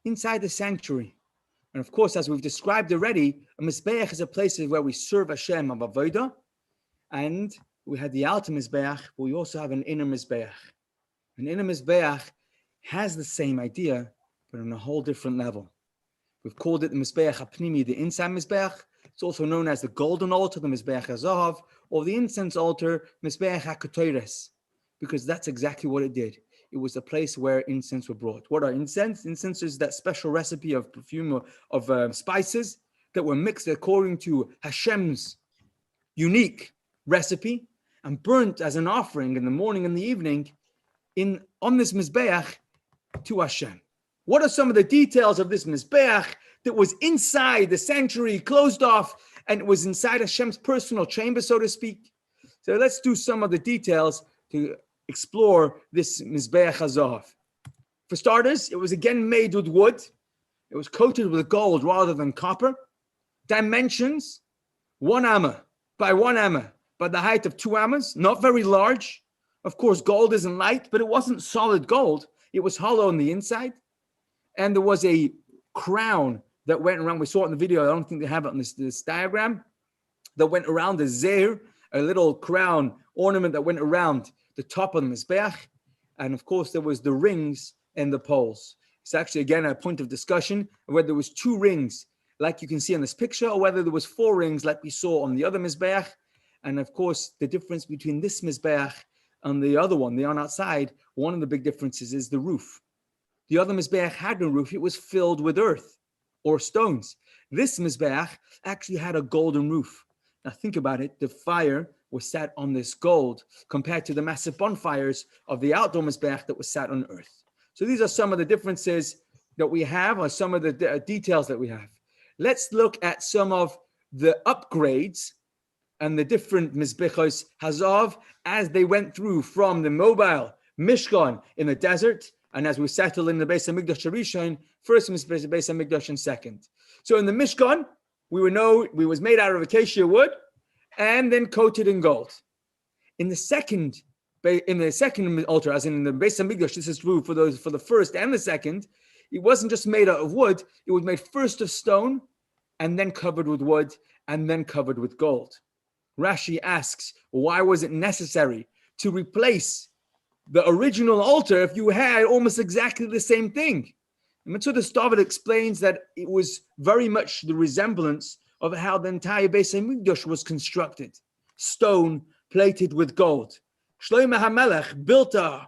the sanctuary. And of course, as we've described already, a Mizbeach is a place where we serve Hashem of Avodah. And we had the outer Mizbeach, but we also have an inner Mizbeach. An inner Mizbeach has the same idea, but on a whole different level. We've called it the Mizbeach HaPnimi, the inside Mizbeach. It's also known as the golden altar, the Mizbeach HaZahav, or the incense altar, Mizbeach HaKetores, because that's exactly what it did. It was a place where incense were brought. What are incense? Incense is that special recipe of perfume, of spices that were mixed according to Hashem's unique recipe and burnt as an offering in the morning and the evening on this Mizbeach to Hashem. What are some of the details of this Mizbeach that was inside the sanctuary, closed off, and it was inside Hashem's personal chamber, so to speak? So let's do some of the details to explore this Mizbeach HaZahav. For starters, it was again made with wood. It was coated with gold rather than copper. Dimensions, 1 amma by 1 amma by the height of 2 ammas, not very large. Of course, gold isn't light, but it wasn't solid gold. It was hollow on the inside. And there was a crown that went around. We saw it in the video. I don't think they have it on this diagram. That went around the zeir, a little crown ornament that went around the top of the Mizbeach. And of course, there was the rings and the poles. It's actually, again, a point of discussion whether there was 2 rings, like you can see in this picture, or whether there was 4 rings, like we saw on the other Mizbeach. And of course, the difference between this Mizbeach and the other one, the one outside, one of the big differences is the roof. The other Mizbeach had no roof. It was filled with earth or stones. This Mizbeach actually had a golden roof. Now think about it. The fire was set on this gold compared to the massive bonfires of the outdoor Mizbeach that was set on earth. So these are some of the differences that we have, or some of the details that we have. Let's look at some of the upgrades and the different Mizbechos Hazav as they went through from the mobile Mishkan in the desert, and as we settle in the Beis HaMikdash Rishon, first Beis HaMikdash and second. So in the Mishkan, we was made out of acacia wood and then coated in gold. In the second altar, as in the Beis HaMikdash, this is true for the first and the second, it wasn't just made out of wood, it was made first of stone and then covered with wood and then covered with gold. Rashi asks, why was it necessary to replace the original altar if you had almost exactly the same thing? And Mitzvah David explains that it was very much the resemblance of how the entire Beis HaMikdash was constructed. Stone plated with gold. Shlomo HaMelech built a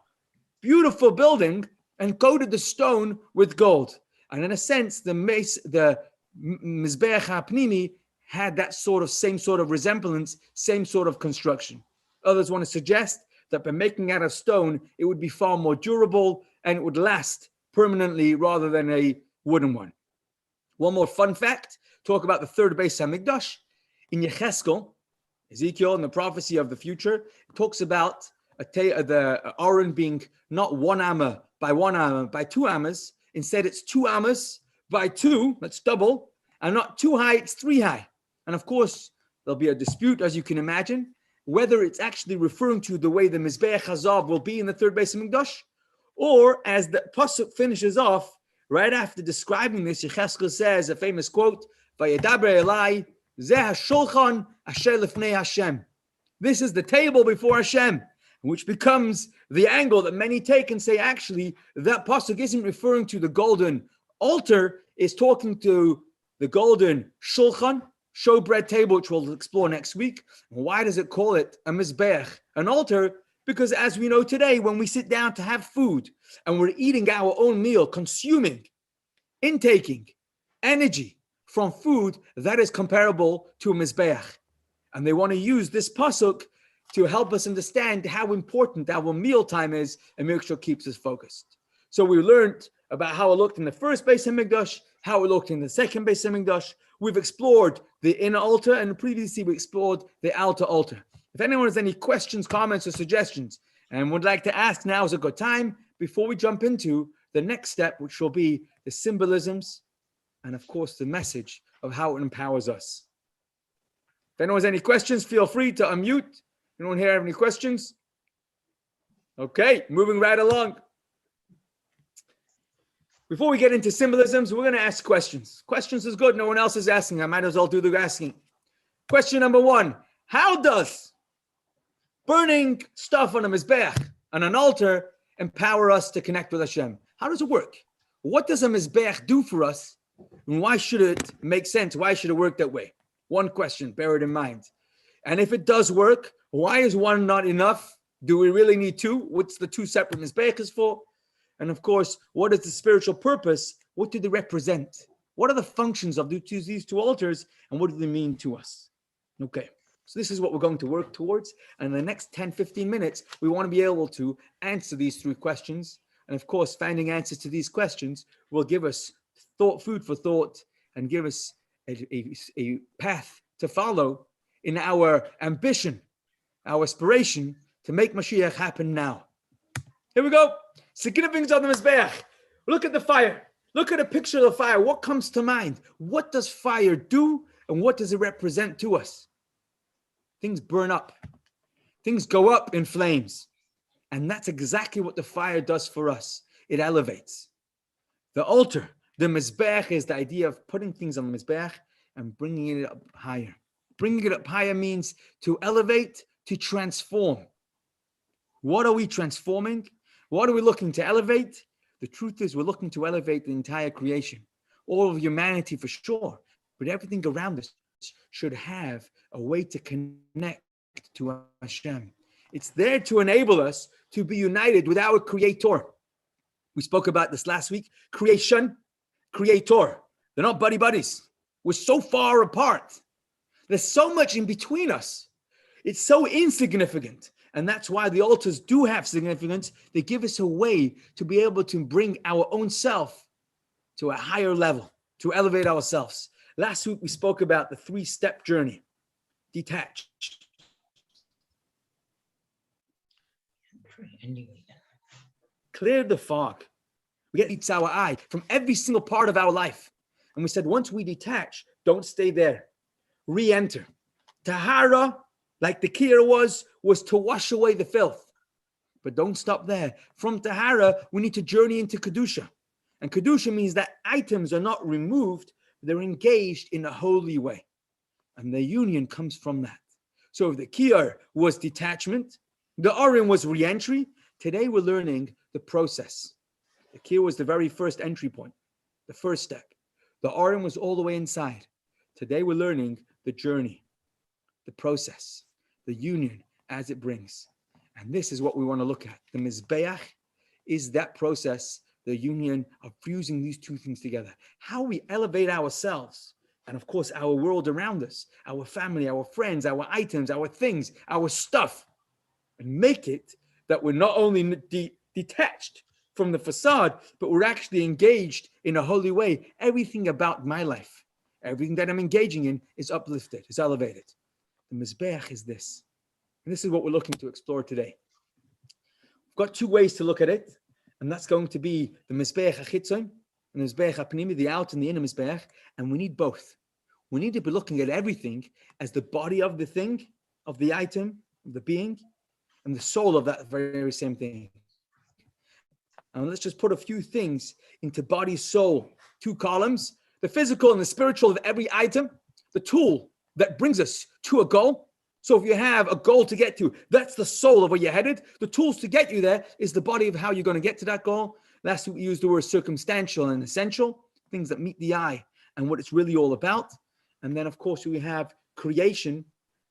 beautiful building and coated the stone with gold. And in a sense, the Mizbeach HaPnimi had that same sort of resemblance, same sort of construction. Others want to suggest that by making out of stone, it would be far more durable and it would last permanently rather than a wooden one. One more fun fact, talk about the third Beis HaMikdash. In Yecheskel, Ezekiel and the prophecy of the future, it talks about the Aron being not 1 amma by 1 amma by 2 ammas. Instead, it's 2 ammas by 2, that's double, and not 2 high, it's 3 high. And of course, there'll be a dispute, as you can imagine, whether it's actually referring to the way the Mizbeach HaZahav will be in the third Beis HaMikdash, or as the pasuk finishes off, right after describing this, Yecheskel says a famous quote, "Vayedaber Elai, zeh hashulchan asher lifnei Hashem." This is the table before Hashem, which becomes the angle that many take and say, actually, that pasuk isn't referring to the golden Altar is talking to the golden shulchan, showbread table, which we'll explore next week. Why does it call it a mizbeach, an altar? Because as we know today, when we sit down to have food and we're eating our own meal, consuming, intaking energy from food, that is comparable to a mizbeach. And they want to use this pasuk to help us understand how important our meal time is and make sure it keeps us focused. So we learned about how it looked in the first Beis Hamikdash, how it looked in the second Beis Hamikdash. We've explored the inner altar, and previously we explored the outer altar. If anyone has any questions, comments, or suggestions, and would like to ask, now is a good time before we jump into the next step, which will be the symbolisms and, of course, the message of how it empowers us. If anyone has any questions, feel free to unmute. Anyone here have any questions? Okay, moving right along. Before we get into symbolisms, we're going to ask questions. Questions is good. No one else is asking. I might as well do the asking. Question number one. How does burning stuff on a mizbeach, on an altar, empower us to connect with Hashem? How does it work? What does a mizbeach do for us? And why should it make sense? Why should it work that way? One question, bear it in mind. And if it does work, why is one not enough? Do we really need two? What's the two separate mizbeachs for? And of course, what is the spiritual purpose? What do they represent? What are the functions of these two altars? And what do they mean to us? Okay, so this is what we're going to work towards. And in the next 10, 15 minutes, we want to be able to answer these three questions. And of course, finding answers to these questions will give us food for thought and give us a path to follow in our ambition, our aspiration to make Mashiach happen now. Here we go. Significance of the Mizbeach. Look at the fire. Look at a picture of the fire. What comes to mind? What does fire do and what does it represent to us? Things burn up. Things go up in flames. And that's exactly what the fire does for us. It elevates. The altar, the Mizbeach, is the idea of putting things on the Mizbeach and bringing it up higher. Bringing it up higher means to elevate, to transform. What are we transforming? What are we looking to elevate? The truth is we're looking to elevate the entire creation, all of humanity for sure, but everything around us should have a way to connect to Hashem. It's there to enable us to be united with our Creator. We spoke about this last week. Creation, Creator. They're not buddies. We're so far apart. There's so much in between us. It's so insignificant. And that's why the altars do have significance. They give us a way to be able to bring our own self to a higher level, to elevate ourselves. Last week, we spoke about the 3-step journey. Detached. Clear the fog. We get eats our eye from every single part of our life. And we said, once we detach, don't stay there. Re-enter. Tahara, like the kira was to wash away the filth. But don't stop there. From Tahara, we need to journey into Kedusha. And Kedusha means that items are not removed, they're engaged in a holy way. And the union comes from that. So if the kiyar was detachment, the arim was re-entry, today we're learning the process. The kiyar was the very first entry point, the first step. The arim was all the way inside. Today we're learning the journey, the process, the union as it brings. And this is what we want to look at. The Mizbeach is that process, the union of fusing these two things together. How we elevate ourselves and, of course, our world around us, our family, our friends, our items, our things, our stuff, and make it that we're not only detached from the facade, but we're actually engaged in a holy way. Everything about my life, everything that I'm engaging in is uplifted, is elevated. The Mizbeach is this. And this is what we're looking to explore today. We've got two ways to look at it, and that's going to be the Mizbeach HaChitzon and the Mizbeach HaPnimi, the out and the inner Mizbeach, and we need both. We need to be looking at everything as the body of the thing, of the item, of the being, and the soul of that very same thing. And let's just put a few things into body, soul, 2 columns, the physical and the spiritual of every item, the tool that brings us to a goal. So if you have a goal to get to, that's the soul of where you're headed. The tools to get you there is the body of how you're going to get to that goal. Last week we used the word circumstantial and essential. things that meet the eye and what it's really all about. And then, of course, we have creation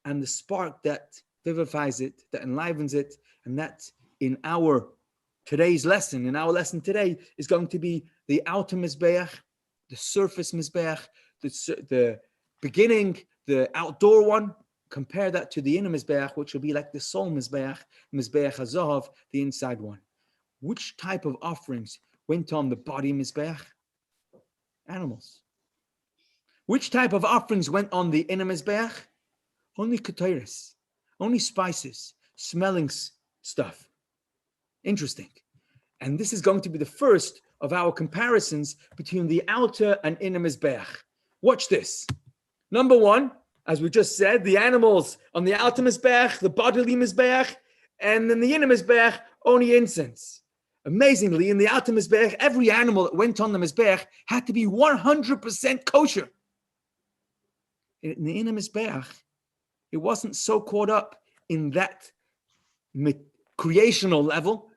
and the spark that vivifies it, that enlivens it, and that in our today's lesson, in our lesson today, is going to be the outer Mizbeach, the surface Mizbeach, the beginning, the outdoor one. Compare that to the inner Mizbeach, which will be like the soul Mizbeach, Mizbeach HaZahav, the inside one. Which type of offerings went on the body Mizbeach? Animals. Which type of offerings went on the inner Mizbeach? Only ketores, only spices, smelling stuff. Interesting. And this is going to be the first of our comparisons between the outer and inner Mizbeach. Watch this. Number one, as we just said, the animals on the outer Mizbeach, the bodily Mizbeach, and then the inner Mizbeach, only incense. Amazingly, in the outer Mizbeach, every animal that went on the Mizbeach had to be 100% kosher. In the inner Mizbeach, it wasn't so caught up in that creational level.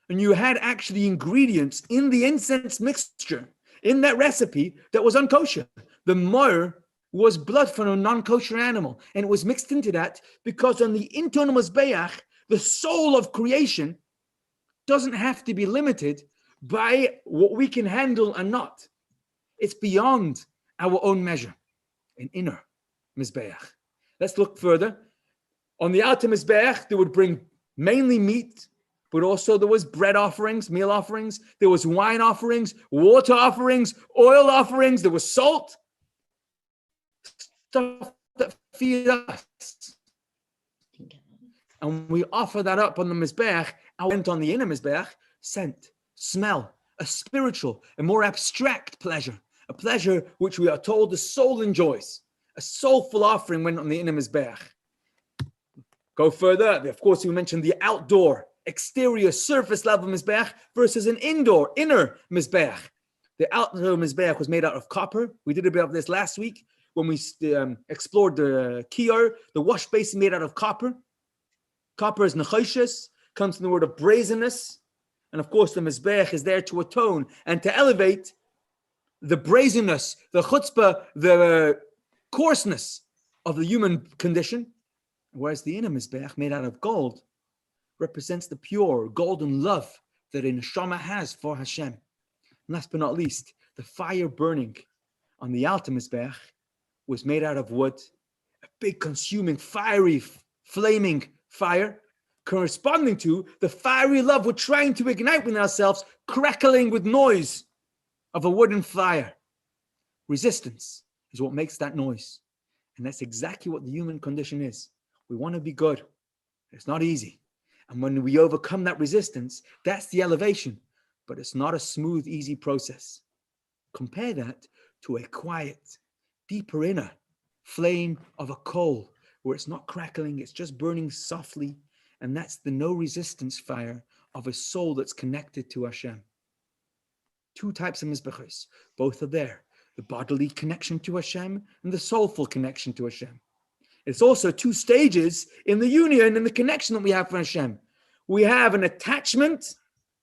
And you had actually ingredients in the incense mixture, in that recipe, that was unkosher. The myrrh was blood from a non-kosher animal. And it was mixed into that because on the internal Mizbeach, the soul of creation doesn't have to be limited by what we can handle and not. It's beyond our own measure, an inner Mizbeach. Let's look further. On the outer Mizbeach, they would bring mainly meat, but also there was bread offerings, meal offerings. There was wine offerings, water offerings, oil offerings. There was salt, stuff that feed us. And we offer that up on the Mizbeach. I went on the inner Mizbeach, scent, smell, a spiritual, a more abstract pleasure, a pleasure which we are told the soul enjoys. A soulful offering went on the inner Mizbeach. Go further. Of course, we mentioned the outdoor, exterior, surface level Mizbeach versus an indoor, inner Mizbeach. The outdoor Mizbeach was made out of copper. We did a bit of this last week when we explored the Kiyar, the wash basin made out of copper. Copper is nechoshes, comes from the word of brazenness. And of course, the Mizbeach is there to atone and to elevate the brazenness, the chutzpah, the coarseness of the human condition. Whereas the inner Mizbeach, made out of gold, represents the pure golden love that a neshama has for Hashem. And last but not least, the fire burning on the outer Mizbeach was made out of wood, a big consuming, fiery, flaming fire, corresponding to the fiery love we're trying to ignite within ourselves, crackling with noise of a wooden fire. Resistance is what makes that noise. And that's exactly what the human condition is. We want to be good. It's not easy. And when we overcome that resistance, that's the elevation. But it's not a smooth, easy process. Compare that to a quiet, deeper inner flame of a coal, where it's not crackling, it's just burning softly. And that's the no resistance fire of a soul that's connected to Hashem. Two types of mizbechos, both are there. The bodily connection to Hashem and the soulful connection to Hashem. It's also two stages in the union and the connection that we have for Hashem. We have an attachment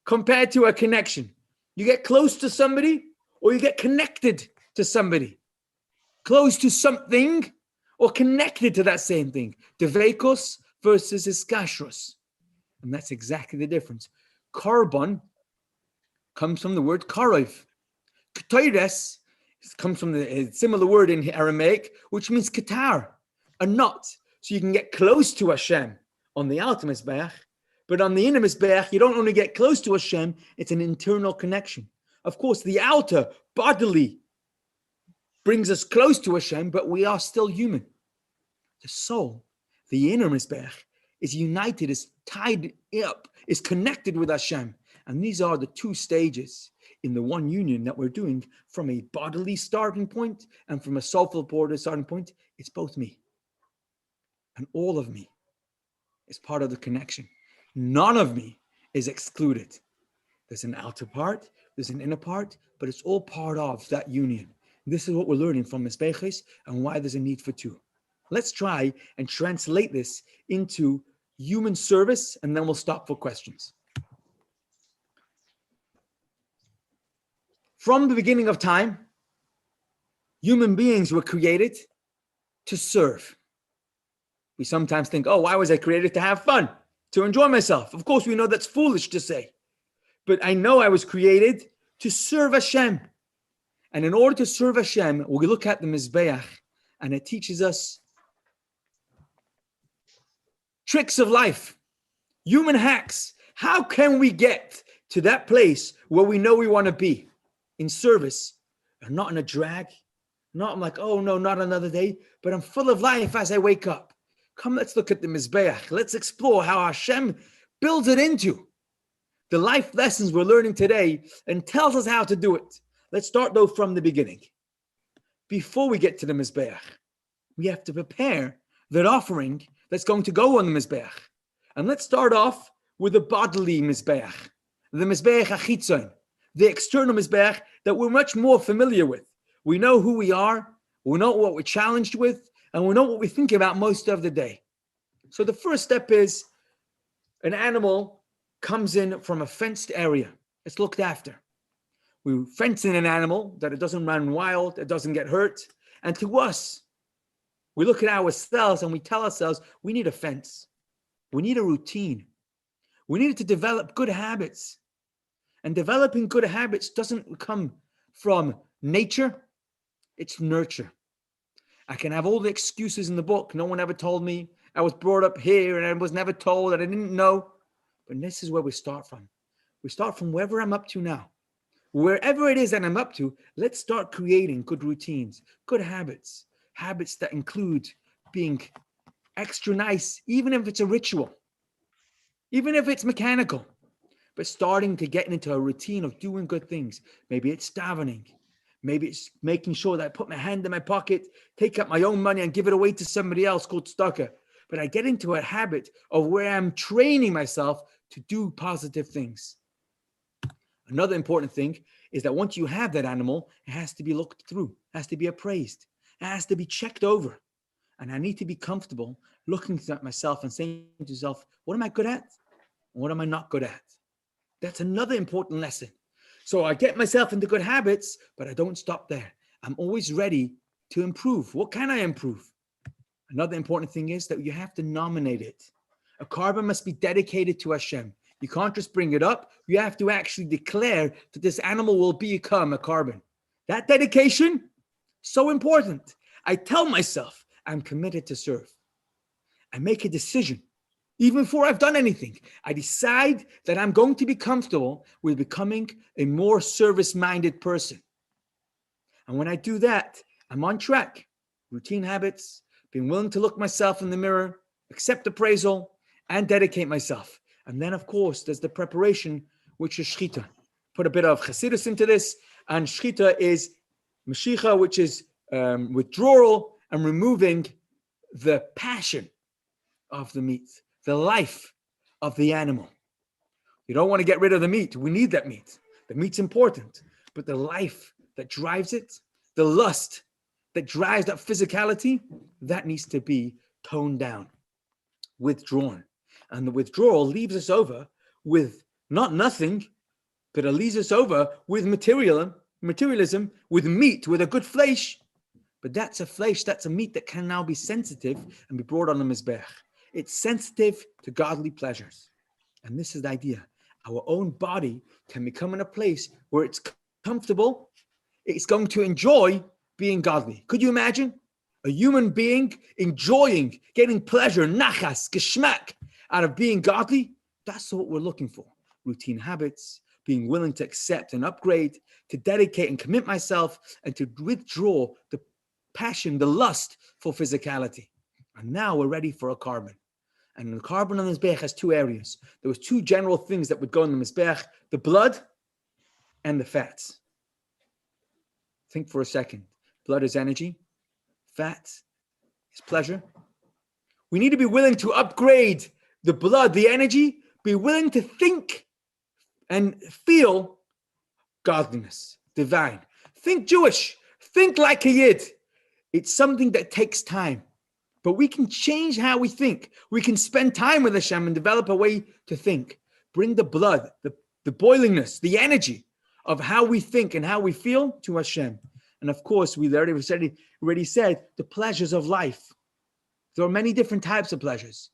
compared to a connection. You get close to somebody or you get connected to somebody. Close to something or connected to that same thing. Devekos versus iskashrus. And that's exactly the difference. Korban comes from the word karov. Ketores comes from the similar word in Aramaic, which means katar, a knot. So you can get close to Hashem on the outer Mizbeach, but on the inner Mizbeach, you don't only get close to Hashem, it's an internal connection. Of course, the outer bodily brings us close to Hashem, but we are still human. The soul, the inner Mizbeach, is united, is tied up, is connected with Hashem. And these are the two stages in the one union that we're doing from a bodily starting point and from a soulful starting point. It's both me. And all of me is part of the connection. None of me is excluded. There's an outer part, there's an inner part, but it's all part of that union. This is what we're learning from Mizbeches and why there's a need for two. Let's try and translate this into human service, and then we'll stop for questions. From the beginning of time, Human beings were created to serve. We sometimes think, oh, why was I created? To have fun, to enjoy myself. Of course, we know that's foolish to say. But I know I was created to serve Hashem. And in order to serve Hashem, we look at the Mizbeach, and it teaches us tricks of life, human hacks. How can we get to that place where we know we want to be in service and not in a drag? Not I'm like, oh no, not another day, but I'm full of life as I wake up. Come, let's look at the Mizbeach. Let's explore how Hashem builds it into the life lessons we're learning today and tells us how to do it. Let's start though from the beginning. Before we get to the Mizbeach, we have to prepare that offering that's going to go on the Mizbeach. And let's start off with the bodily Mizbeach, the Mizbeach HaChitzon, the external Mizbeach that we're much more familiar with. We know who we are, we know what we're challenged with, and we know what we think about most of the day. So the first step is an animal comes in from a fenced area. It's looked after. We fence in an animal that it doesn't run wild, it doesn't get hurt. And to us, we look at ourselves and we tell ourselves, we need a fence. We need a routine. We need to develop good habits. And developing good habits doesn't come from nature, it's nurture. I can have all the excuses in the book. No one ever told me. I was brought up here and I was never told that I didn't know. But this is where we start from. We start from wherever I'm up to now. Wherever it is that I'm up to, let's start creating good routines, good habits, habits that include being extra nice, even if it's a ritual, even if it's mechanical, but starting to get into a routine of doing good things. Maybe it's davening. Maybe it's making sure that I put my hand in my pocket, take out my own money and give it away to somebody else called tzedakah. But I get into a habit of where I'm training myself to do positive things. Another important thing is that once you have that animal, it has to be looked through, it has to be appraised, it has to be checked over. And I need to be comfortable looking at myself and saying to myself, what am I good at? And what am I not good at? That's another important lesson. So I get myself into good habits, but I don't stop there. I'm always ready to improve. What can I improve? Another important thing is that you have to nominate it. A carbon must be dedicated to Hashem. You can't just bring it up. You have to actually declare that this animal will become a carbon. That dedication, so important. I tell myself I'm committed to serve. I make a decision. Even before I've done anything, I decide that I'm going to be comfortable with becoming a more service-minded person. And when I do that, I'm on track. Routine habits, being willing to look myself in the mirror, accept appraisal, and dedicate myself. And then, of course, there's the preparation, which is shchita. Put a bit of chassidus into this, and shchita is mashicha, which is withdrawal and removing the passion of the meat, the life of the animal. You don't want to get rid of the meat. We need that meat. The meat's important, but the life that drives it, the lust that drives that physicality, that needs to be toned down, withdrawn. And the withdrawal leaves us over with not nothing, but it leaves us over with materialism, with meat, with a good flesh. But that's a flesh, that's a meat that can now be sensitive and be brought on the mizbech. It's sensitive to godly pleasures. And this is the idea. Our own body can become in a place where it's comfortable. It's going to enjoy being godly. Could you imagine a human being enjoying, getting pleasure, nachas, geschmack, out of being godly? That's what we're looking for. Routine habits, being willing to accept and upgrade, to dedicate and commit myself, and to withdraw the passion, the lust for physicality. And now we're ready for a carbon. And the carbon on the Mizbech has two areas. There was two general things that would go in the Mizbech, the blood and the fats. Think for a second. Blood is energy. Fat is pleasure. We need to be willing to upgrade the blood, the energy, be willing to think and feel godliness, divine. Think Jewish. Think like a Yid. It's something that takes time. But we can change how we think. We can spend time with Hashem and develop a way to think. Bring the blood, the boilingness, the energy of how we think and how we feel to Hashem. And of course, we already said the pleasures of life. There are many different types of pleasures.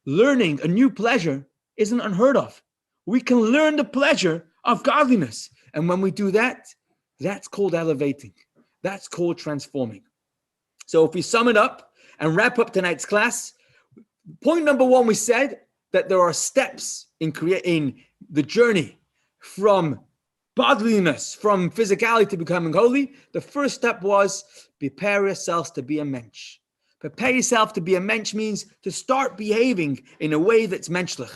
Learning a new pleasure isn't unheard of. We can learn the pleasure of godliness. And when we do that, that's called elevating. That's called transforming. So if we sum it up and wrap up tonight's class, point number one, we said that there are steps in creating the journey from godliness, from physicality to becoming holy. The first step was prepare yourselves to be a mensch. Prepare yourself to be a mensch means to start behaving in a way that's menschlich,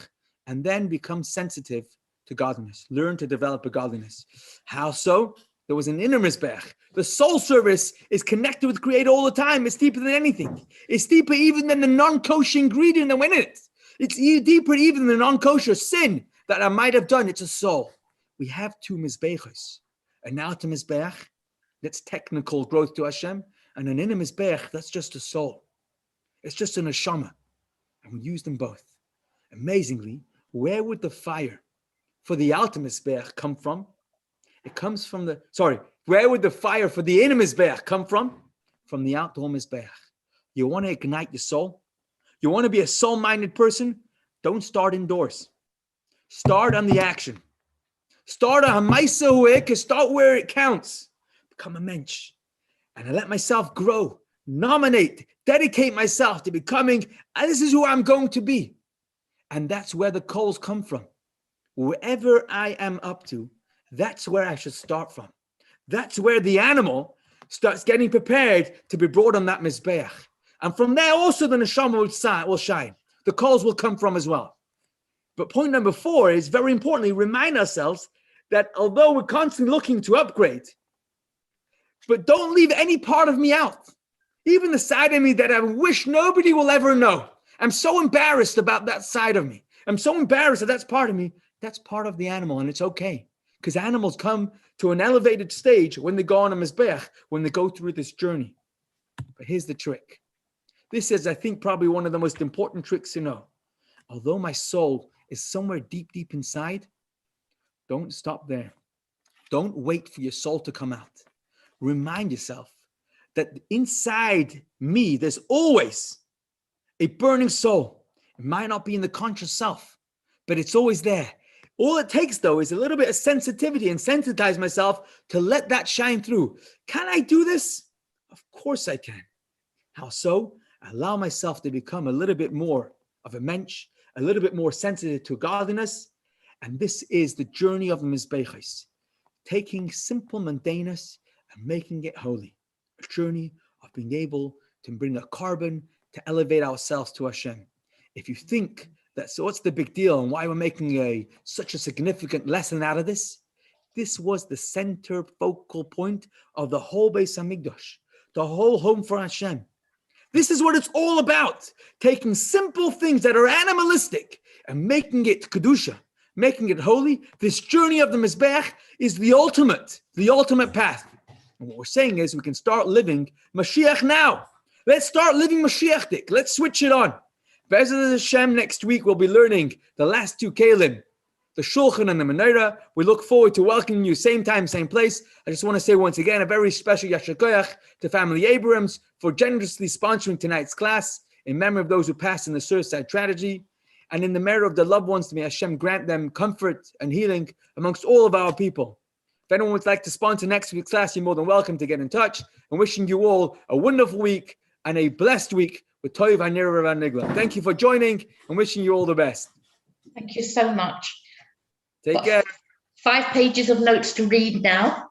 and then become sensitive to godliness. Learn to develop a godliness. How so? There was an inner mizbech. The soul service is connected with Creator all the time. It's deeper than anything. It's deeper even than the non-kosher ingredient that went in it. It's deeper even than the non-kosher sin that I might have done. It's a soul. We have two mizbechos. An outer mizbech, that's technical growth to Hashem, and an inner mizbech, that's just a soul. It's just an neshama. And we use them both. Amazingly, where would the fire for the outer mizbech come from? It comes from where would the fire for the inner mizbech come from? From the outdoor mizbech. You want to ignite your soul? You want to be a soul-minded person? Don't start indoors. Start on the action. Start on Hamaisa Huek, start where it counts. Become a mensch. And I let myself grow, nominate, dedicate myself to becoming, and this is who I'm going to be. And that's where the coals come from. Wherever I am up to, that's where I should start from. That's where the animal starts getting prepared to be brought on that mizbeach. And from there also the neshama will shine. The coals will come from as well. But point number 4 is very importantly, remind ourselves that although we're constantly looking to upgrade, but don't leave any part of me out. Even the side of me that I wish nobody will ever know. I'm so embarrassed about that side of me. I'm so embarrassed that that's part of me. That's part of the animal, and it's okay. Because animals come to an elevated stage when they go on a mizbeach, when they go through this journey. But here's the trick. This is, I think, probably one of the most important tricks to know. Although my soul is somewhere deep, deep inside, don't stop there. Don't wait for your soul to come out. Remind yourself that inside me, there's always a burning soul. It might not be in the conscious self, but it's always there. All it takes, though, is a little bit of sensitivity and sensitize myself to let that shine through. Can I do this? Of course I can. How so? Allow myself to become a little bit more of a mensch, a little bit more sensitive to godliness. And this is the journey of the mizbechos, taking simple mundaneness and making it holy. A journey of being able to bring a carbon to elevate ourselves to Hashem. If you think that, so what's the big deal and why we're making such a significant lesson out of this? This was the center focal point of the whole Beis Hamikdash, the whole home for Hashem. This is what it's all about. Taking simple things that are animalistic and making it Kedusha, making it holy. This journey of the Mizbeach is the ultimate path. And what we're saying is we can start living Mashiach now. Let's start living Mashiachdik. Let's switch it on. Be'ezras Hashem, next week we'll be learning the last 2 Kalim, the Shulchan and the Menorah. We look forward to welcoming you same time, same place. I just want to say once again a very special Yasher Koyach to Family Abrams for generously sponsoring tonight's class in memory of those who passed in the suicide tragedy. And in the merit of the loved ones, may Hashem grant them comfort and healing amongst all of our people. If anyone would like to sponsor next week's class, you're more than welcome to get in touch. And wishing you all a wonderful week and a blessed week with Toiv HaNirah Nigla. Thank you for joining and wishing you all the best. Thank you so much. Take care. 5 pages of notes to read now.